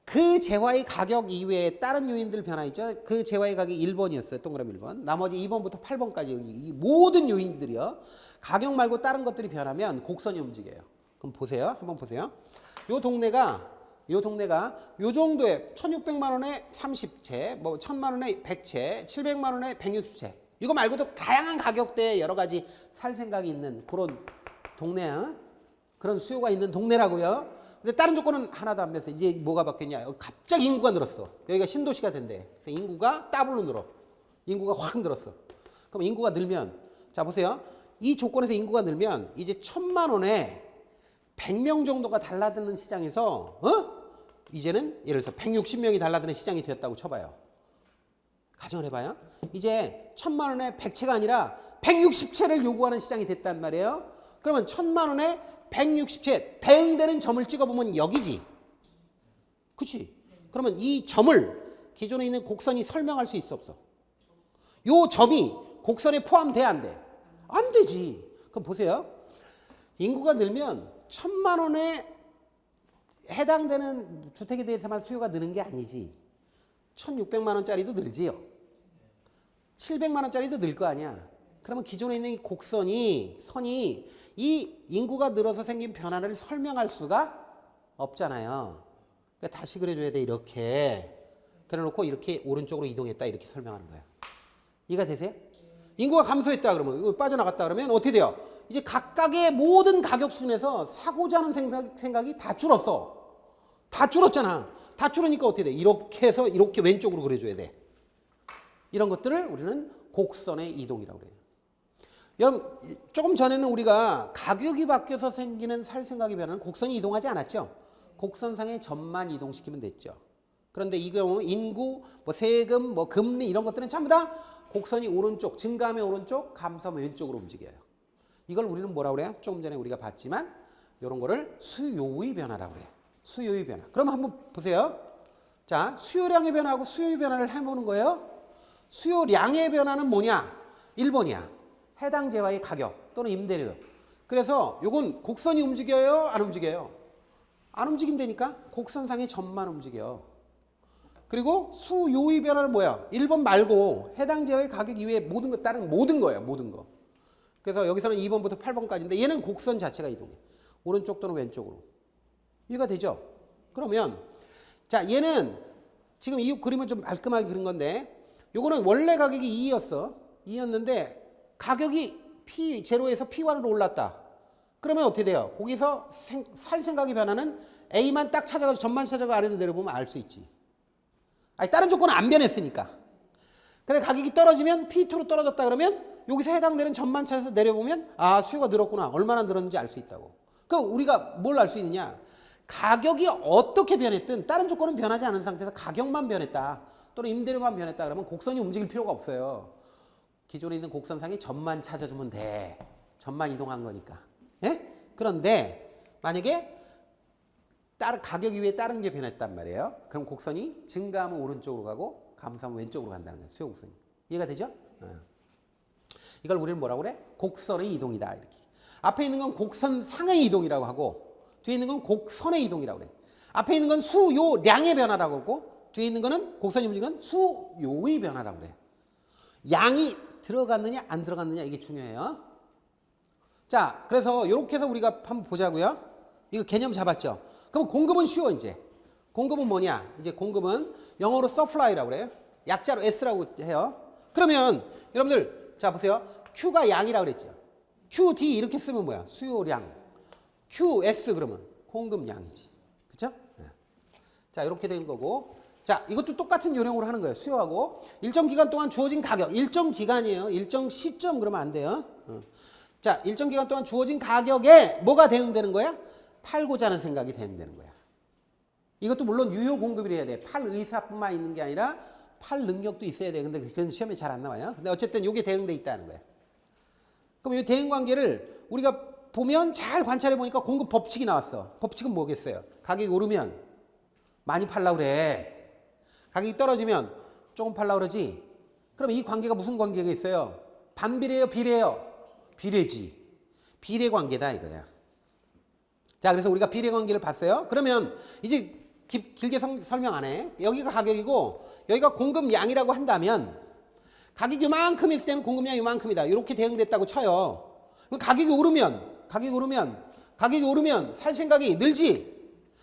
그 재화의 가격 이외에 다른 요인들 변화 있죠. 그 재화의 가격이 1번이었어요. 동그라미 1번. 나머지 2번부터 8번까지 이 모든 요인들이요. 가격 말고 다른 것들이 변하면 곡선이 움직여요. 그럼 보세요. 한번 보세요. 요 동네가 요 정도에 1600만 원에 30채, 뭐 1000만 원에 100채, 700만 원에 160채. 이거 말고도 다양한 가격대에 여러 가지 살 생각이 있는 그런 동네야. 그런 수요가 있는 동네라고요. 근데 다른 조건은 하나도 안 변했어. 이제 뭐가 바뀌었냐? 갑자기 인구가 늘었어. 여기가 신도시가 된대. 그래서 인구가 더블로 늘어. 인구가 확 늘었어. 그럼 인구가 늘면, 자 보세요. 이 조건에서 인구가 늘면 이제 1000만 원에 100명 정도가 달라드는 시장에서 이제는 예를 들어서 160명이 달라드는 시장이 되었다고 쳐봐요. 가정을 해봐요. 이제 1000만 원에 100채가 아니라 160채를 요구하는 시장이 됐단 말이에요. 그러면 1000만 원에 160채 대응되는 점을 찍어보면 여기지. 그치? 그러면 이 점을 기존에 있는 곡선이 설명할 수 있어 없어? 요 점이 곡선에 포함돼 안 돼? 안 되지. 그럼 보세요. 인구가 늘면 1000만 원에 해당되는 주택에 대해서만 수요가 느는 게 아니지. 1600만 원짜리도 늘지요. 700만 원짜리도 늘 거 아니야. 그러면 기존에 있는 이 곡선이 이 인구가 늘어서 생긴 변화를 설명할 수가 없잖아요. 그러니까 다시 그려줘야 돼. 이렇게 그래놓고 이렇게 오른쪽으로 이동했다 이렇게 설명하는 거야. 이해가 되세요? 인구가 감소했다 그러면 빠져나갔다 그러면 어떻게 돼요? 이제 각각의 모든 가격 순에서 사고자 하는 생각이 다 줄었어. 다 줄었잖아. 다 줄으니까 어떻게 돼? 이렇게 해서 이렇게 왼쪽으로 그려줘야 돼. 이런 것들을 우리는 곡선의 이동이라고 그래요. 여러분 조금 전에는 우리가 가격이 바뀌어서 생기는 살 생각이 변하는 곡선이 이동하지 않았죠. 곡선상의 점만 이동시키면 됐죠. 그런데 이 경우 인구, 뭐 세금, 뭐 금리 이런 것들은 전부 다 곡선이 오른쪽, 증가하면 오른쪽, 감소하면 왼쪽으로 움직여요. 이걸 우리는 뭐라고 그래요? 조금 전에 우리가 봤지만 이런 거를 수요의 변화라고 그래요. 수요의 변화. 그럼 한번 보세요. 자, 수요량의 변화하고 수요의 변화를 해보는 거예요. 수요량의 변화는 뭐냐? 1번이야. 해당 재화의 가격 또는 임대료. 그래서 요건 곡선이 움직여요? 안 움직여요? 안 움직인다니까? 곡선상의 점만 움직여. 그리고 수요의 변화는 뭐야? 1번 말고 해당 재화의 가격 이외에 모든 것 다른 모든 거예요. 모든 거. 그래서 여기서는 2번부터 8번까지인데 얘는 곡선 자체가 이동해. 오른쪽 또는 왼쪽으로. 이해가 되죠? 그러면 자 얘는 지금 이 그림은 좀 말끔하게 그린 건데 요거는 원래 가격이 2였어. 2였는데 가격이 P0에서 P1으로 올랐다. 그러면 어떻게 돼요? 거기서 살 생각이 변하는 A만 딱 찾아가서 점만 찾아가 아래로 내려보면 알 수 있지. 아니 다른 조건은 안 변했으니까. 근데 가격이 떨어지면 P2로 떨어졌다 그러면 여기서 해당되는 점만 찾아서 내려보면 아 수요가 늘었구나. 얼마나 늘었는지 알 수 있다고. 그럼 우리가 뭘 알 수 있느냐? 가격이 어떻게 변했든 다른 조건은 변하지 않은 상태에서 가격만 변했다. 또는 임대료만 변했다 그러면 곡선이 움직일 필요가 없어요. 기존에 있는 곡선상에 점만 찾아주면 돼. 점만 이동한 거니까. 예? 그런데 만약에 가격 이외에 다른 게 변했단 말이에요. 그럼 곡선이 증가하면 오른쪽으로 가고 감소하면 왼쪽으로 간다는 거예요. 수요 곡선이. 이해가 되죠? 이걸 우리는 뭐라고 그래? 곡선의 이동이다. 이렇게. 앞에 있는 건 곡선상의 이동이라고 하고 뒤에 있는 건 곡선의 이동이라고 그래. 앞에 있는 건 수요량의 변화라고 하고 뒤에 있는 거는 곡선이 움직이는 수요의 변화라고 그래. 양이 들어갔느냐 안 들어갔느냐 이게 중요해요. 자, 그래서 이렇게 해서 우리가 한번 보자고요. 이거 개념 잡았죠? 그럼 공급은 쉬워 이제. 공급은 뭐냐? 이제 공급은 영어로 supply라고 그래요. 약자로 S라고 해요. 그러면 여러분들 자 보세요. Q가 양이라고 그랬죠. QD 이렇게 쓰면 뭐야? 수요량. QS 그러면 공급량이지. 그렇죠? 자, 이렇게 된 거고. 자, 이것도 똑같은 요령으로 하는 거예요. 수요하고 일정 기간 동안 주어진 가격. 일정 기간이에요. 일정 시점 그러면 안 돼요. 자, 일정 기간 동안 주어진 가격에 뭐가 대응되는 거야? 팔고자 하는 생각이 대응되는 거야. 이것도 물론 유효 공급이 해야 돼. 팔 의사뿐만 있는 게 아니라 팔 능력도 있어야 돼. 근데 그건 시험에 잘 안 나와요. 근데 어쨌든 이게 대응돼 있다는 거야. 그럼 이 대응 관계를 우리가 보면 잘 관찰해 보니까 공급 법칙이 나왔어. 법칙은 뭐겠어요? 가격이 오르면 많이 팔라고 그래. 가격이 떨어지면 조금 팔라고 그러지. 그럼 이 관계가 무슨 관계가 있어요? 반비례예요? 비례예요? 비례지. 비례 관계다 이거야. 자, 그래서 우리가 비례 관계를 봤어요. 그러면 이제 길게 설명 안 해. 여기가 가격이고 여기가 공급량이라고 한다면 가격이 요만큼 있을 때는 공급량이 요만큼이다. 이렇게 대응됐다고 쳐요. 그럼 가격이 오르면 살 생각이 늘지.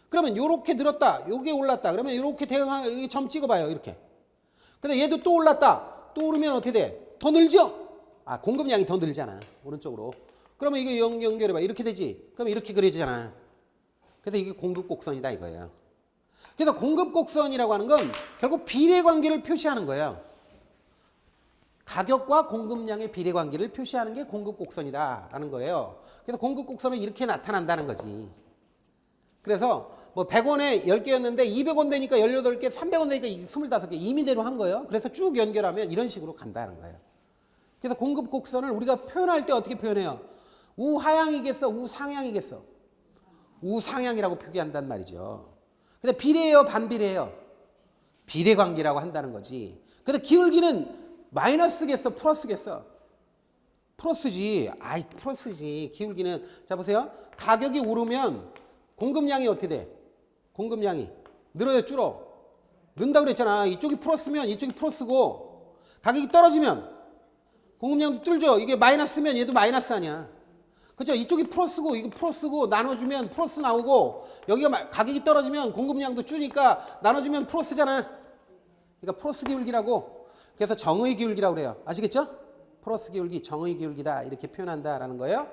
그러면 요렇게 늘었다. 요게 올랐다. 그러면 요렇게 대응하기 점 찍어봐요. 이렇게. 근데 얘도 또 올랐다. 또 오르면 어떻게 돼? 더 늘죠? 아, 공급량이 더 늘잖아. 오른쪽으로. 그러면 이거 연결해봐. 이렇게 되지. 그럼 이렇게 그려지잖아. 그래서 이게 공급 곡선이다 이거예요. 그래서 공급 곡선이라고 하는 건 결국 비례 관계를 표시하는 거예요. 가격과 공급량의 비례 관계를 표시하는 게 공급 곡선이다라는 거예요. 그래서 공급 곡선은 이렇게 나타난다는 거지. 그래서 뭐 100원에 10개였는데 200원 되니까 18개, 300원 되니까 25개 임의대로 한 거예요. 그래서 쭉 연결하면 이런 식으로 간다는 거예요. 그래서 공급 곡선을 우리가 표현할 때 어떻게 표현해요? 우하향이겠어? 우상향이겠어? 우상향이라고 표기한단 말이죠. 근데 비례예요? 반비례예요? 비례 관계라고 한다는 거지. 근데 기울기는 마이너스겠어? 플러스겠어? 플러스지. 아이, 플러스지. 기울기는. 자, 보세요. 가격이 오르면 공급량이 어떻게 돼? 공급량이 늘어요? 줄어? 는다고 그랬잖아. 이쪽이 플러스면 이쪽이 플러스고 가격이 떨어지면 공급량도 줄죠. 이게 마이너스면 얘도 마이너스 아니야. 그죠? 이쪽이 플러스고 이거 플러스고 나눠주면 플러스 나오고 여기가 가격이 떨어지면 공급량도 줄니까 나눠주면 플러스잖아. 그러니까 플러스 기울기라고. 그래서 정의 기울기라고 그래요. 아시겠죠? 플러스 기울기, 정의 기울기다 이렇게 표현한다라는 거예요.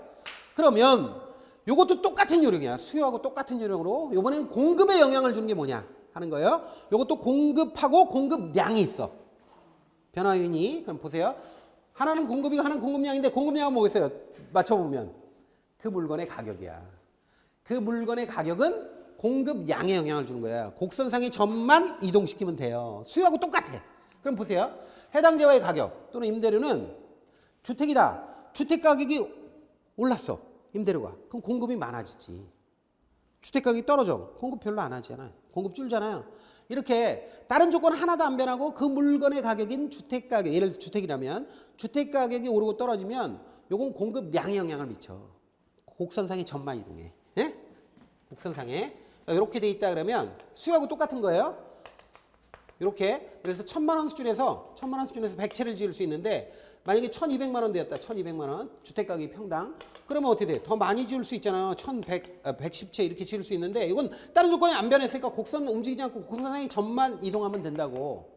그러면 요것도 똑같은 요령이야. 수요하고 똑같은 요령으로 이번에는 공급에 영향을 주는 게 뭐냐 하는 거예요. 요것도 공급하고 공급량이 있어. 변화 요인이. 그럼 보세요. 하나는 공급이고 하나는 공급량인데 공급량은 뭐겠어요? 맞춰보면 그 물건의 가격이야. 그 물건의 가격은 공급량에 영향을 주는 거야. 곡선상의 점만 이동시키면 돼요. 수요하고 똑같아. 그럼 보세요. 해당 재화의 가격 또는 임대료는 주택이다. 주택 가격이 올랐어. 임대료가. 그럼 공급이 많아지지. 주택 가격이 떨어져. 공급 별로 안 하잖아요. 공급 줄잖아요. 이렇게 다른 조건 하나도 안 변하고 그 물건의 가격인 주택 가격, 예를 들어 주택이라면 주택 가격이 오르고 떨어지면 요건 공급량에 영향을 미쳐. 곡선상의 점만 이동해. 예? 곡선상에. 이렇게 돼 있다 그러면 수요하고 똑같은 거예요. 이렇게 그래서 1000만 원 수준에서 100채를 지을 수 있는데 만약에 1200만 원 되었다. 1200만 원 주택 가격이 평당. 그러면 어떻게 돼? 더 많이 지을 수 있잖아요. 1110채 이렇게 지을 수 있는데 이건 다른 조건이 안 변했으니까 곡선 움직이지 않고 곡선상의 점만 이동하면 된다고.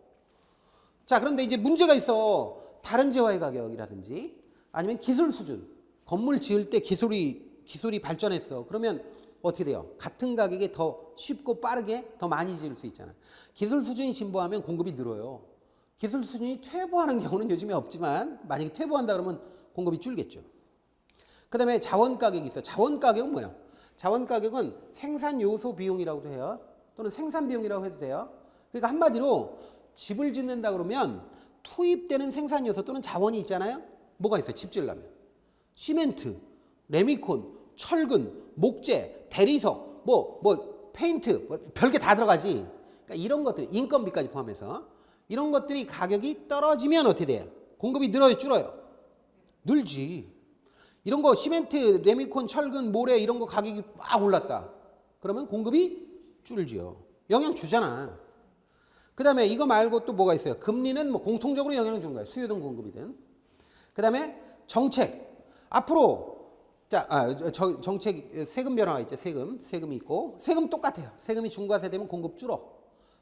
자, 그런데 이제 문제가 있어. 다른 재화의 가격이라든지 아니면 기술 수준. 건물 지을 때 기술이 발전했어. 그러면 어떻게 돼요? 같은 가격에 더 쉽고 빠르게 더 많이 지을 수 있잖아. 기술 수준이 진보하면 공급이 늘어요. 기술 수준이 퇴보하는 경우는 요즘에 없지만 만약에 퇴보한다 그러면 공급이 줄겠죠. 그 다음에 자원 가격이 있어요. 자원 가격은 뭐예요? 자원 가격은 생산 요소 비용이라고도 해요. 또는 생산 비용이라고 해도 돼요. 그러니까 한마디로 집을 짓는다 그러면 투입되는 생산 요소 또는 자원이 있잖아요. 뭐가 있어요? 집 지으려면. 시멘트, 레미콘, 철근, 목재, 대리석, 페인트, 별게 다 들어가지. 그러니까 이런 것들, 인건비까지 포함해서 이런 것들이 가격이 떨어지면 어떻게 돼요? 공급이 늘어요, 줄어요? 늘지. 이런 거 시멘트, 레미콘, 철근, 모래 이런 거 가격이 막 올랐다. 그러면 공급이 줄지요. 영향 주잖아. 그 다음에 이거 말고 또 뭐가 있어요? 금리는 뭐 공통적으로 영향 주는 거예요. 수요든 공급이든. 그 다음에 정책. 앞으로 정책 세금 변화가 있죠. 세금이 있고 세금 똑같아요. 세금이 중과세되면 공급 줄어.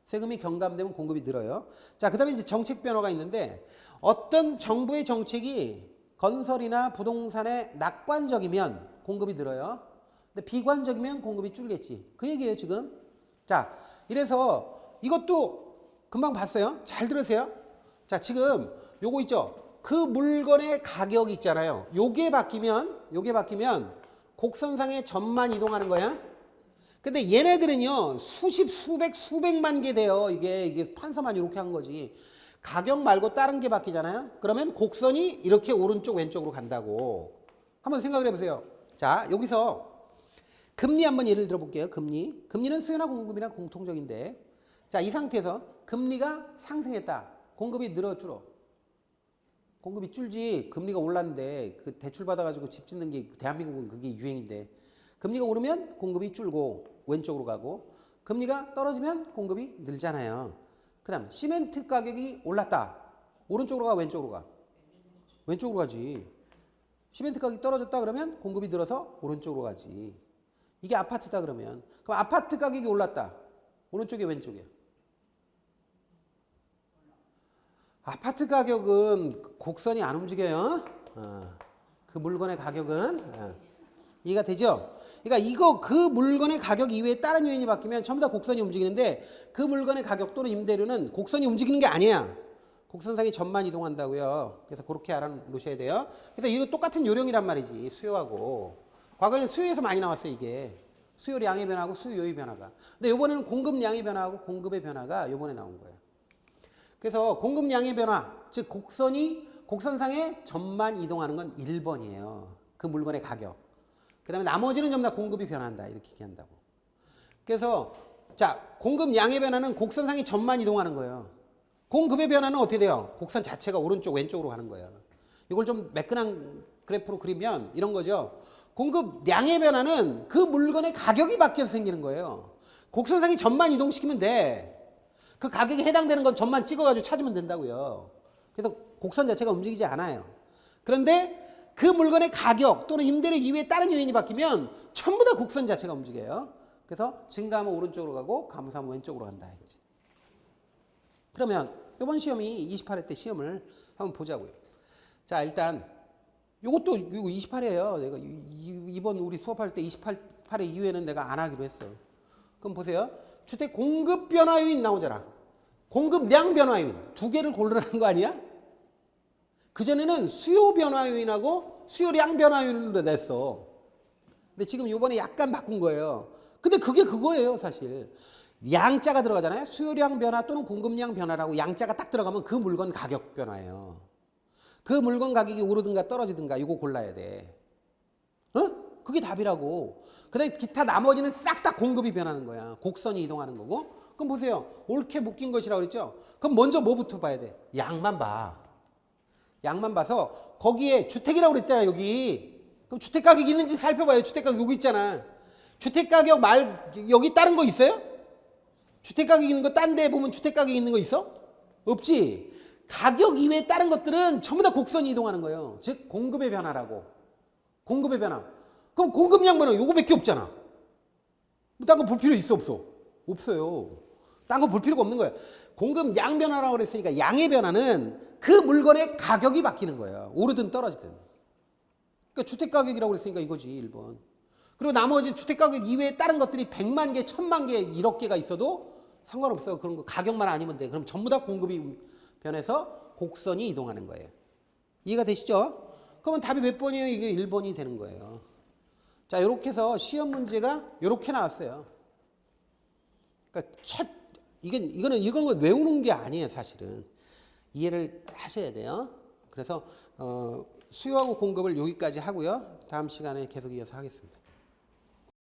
세금이 경감되면 공급이 늘어요. 자, 그 다음에 이제 정책 변화가 있는데 어떤 정부의 정책이 건설이나 부동산에 낙관적이면 공급이 늘어요. 근데 비관적이면 공급이 줄겠지. 그 얘기예요, 지금. 자, 이래서 이것도 금방 봤어요. 잘 들으세요. 자, 지금 요거 있죠. 그 물건의 가격이 있잖아요. 요게 바뀌면 곡선상의 점만 이동하는 거야. 근데 얘네들은요, 수십, 수백, 수백만 개 돼요. 이게 판서만 이렇게 한 거지. 가격 말고 다른 게 바뀌잖아요. 그러면 곡선이 이렇게 오른쪽, 왼쪽으로 간다고. 한번 생각을 해보세요. 자, 여기서 금리 한번 예를 들어 볼게요. 금리는 수요나 공급이나 공통적인데, 자, 이 상태에서 금리가 상승했다. 공급이 늘어 줄어. 공급이 줄지. 금리가 올랐는데 그 대출 받아가지고 집 짓는 게 대한민국은 그게 유행인데, 금리가 오르면 공급이 줄고 왼쪽으로 가고, 금리가 떨어지면 공급이 늘잖아요. 그 다음 시멘트 가격이 올랐다. 오른쪽으로 가, 왼쪽으로 가? 왼쪽으로 가지. 시멘트 가격이 떨어졌다 그러면 공급이 늘어서 오른쪽으로 가지. 이게 아파트다 그러면. 그럼 아파트 가격이 올랐다. 오른쪽에 왼쪽이야? 아파트 가격은 곡선이 안 움직여요. 그 물건의 가격은. 이해가 되죠? 그러니까 그 물건의 가격 이외에 다른 요인이 바뀌면 전부 다 곡선이 움직이는데 그 물건의 가격 또는 임대료는 곡선이 움직이는 게 아니야. 곡선상의 점만 이동한다고요. 그래서 그렇게 알아놓으셔야 돼요. 그래서 이거 똑같은 요령이란 말이지. 수요하고. 과거에는 수요에서 많이 나왔어요, 이게. 수요량의 변화하고 수요의 변화가. 근데 이번에는 공급량의 변화하고 공급의 변화가 이번에 나온 거예요. 그래서 공급량의 변화, 즉 곡선상의 점만 이동하는 건 1번이에요. 그 물건의 가격. 그 다음에 나머지는 전부 다 공급이 변한다. 이렇게 얘기한다고. 그래서 자, 공급량의 변화는 곡선상의 점만 이동하는 거예요. 공급의 변화는 어떻게 돼요? 곡선 자체가 오른쪽 왼쪽으로 가는 거예요. 이걸 좀 매끈한 그래프로 그리면 이런 거죠. 공급량의 변화는 그 물건의 가격이 바뀌어서 생기는 거예요. 곡선상의 점만 이동시키면 돼. 그 가격에 해당되는 건 점만 찍어가지고 찾으면 된다고요. 그래서 곡선 자체가 움직이지 않아요. 그런데 그 물건의 가격 또는 임대료 이외에 다른 요인이 바뀌면 전부 다 곡선 자체가 움직여요. 그래서 증가하면 오른쪽으로 가고 감소하면 왼쪽으로 간다 이거지. 그러면 이번 시험이 28회 때 시험을 한번 보자고요. 자, 일단 이거 28회예요. 내가 이번 우리 수업할 때 28회 이후에는 내가 안 하기로 했어. 그럼 보세요. 주택 공급 변화 요인 나오잖아. 공급량 변화 요인 두 개를 고르라는 거 아니야? 그전에는 수요 변화 요인하고 수요량 변화 요인으로 냈어. 근데 지금 이번에 약간 바꾼 거예요. 근데 그게 그거예요, 사실. 양자가 들어가잖아요. 수요량 변화 또는 공급량 변화라고 양자가 딱 들어가면 그 물건 가격 변화예요. 그 물건 가격이 오르든가 떨어지든가 이거 골라야 돼. 그게 답이라고. 그다음에 기타 나머지는 싹 다 공급이 변하는 거야. 곡선이 이동하는 거고. 그럼 보세요. 옳게 묶인 것이라고 그랬죠? 그럼 먼저 뭐부터 봐야 돼? 양만 봐. 양만 봐서 거기에 주택이라고 그랬잖아, 여기. 그럼 주택 가격이 있는지 살펴봐요. 주택 가격 여기 있잖아. 주택 가격 여기 다른 거 있어요? 주택 가격 있는 거 딴 데 보면 주택 가격 있는 거 있어? 없지. 가격 이외에 다른 것들은 전부 다 곡선이 이동하는 거예요. 즉 공급의 변화라고. 공급의 변화. 그럼 공급량 변화 요거밖에 없잖아. 딴 거 볼 필요 있어 없어? 없어요. 딴 거 볼 필요가 없는 거예요. 공급량 변화라고 그랬으니까 양의 변화는 그 물건의 가격이 바뀌는 거예요. 오르든 떨어지든. 그러니까 주택가격이라고 그랬으니까 이거지 1번. 그리고 나머지 주택가격 이외에 다른 것들이 100만 개, 1000만 개, 1억 개가 있어도 상관없어요. 그런 거 가격만 아니면 돼. 그럼 전부 다 공급이 변해서 곡선이 이동하는 거예요. 이해가 되시죠? 그러면 답이 몇 번이에요? 이게 1번이 되는 거예요. 자, 이렇게 해서 시험 문제가 이렇게 나왔어요. 그러니까 이건 건 외우는 게 아니에요, 사실은. 이해를 하셔야 돼요. 그래서 수요하고 공급을 여기까지 하고요. 다음 시간에 계속 이어서 하겠습니다.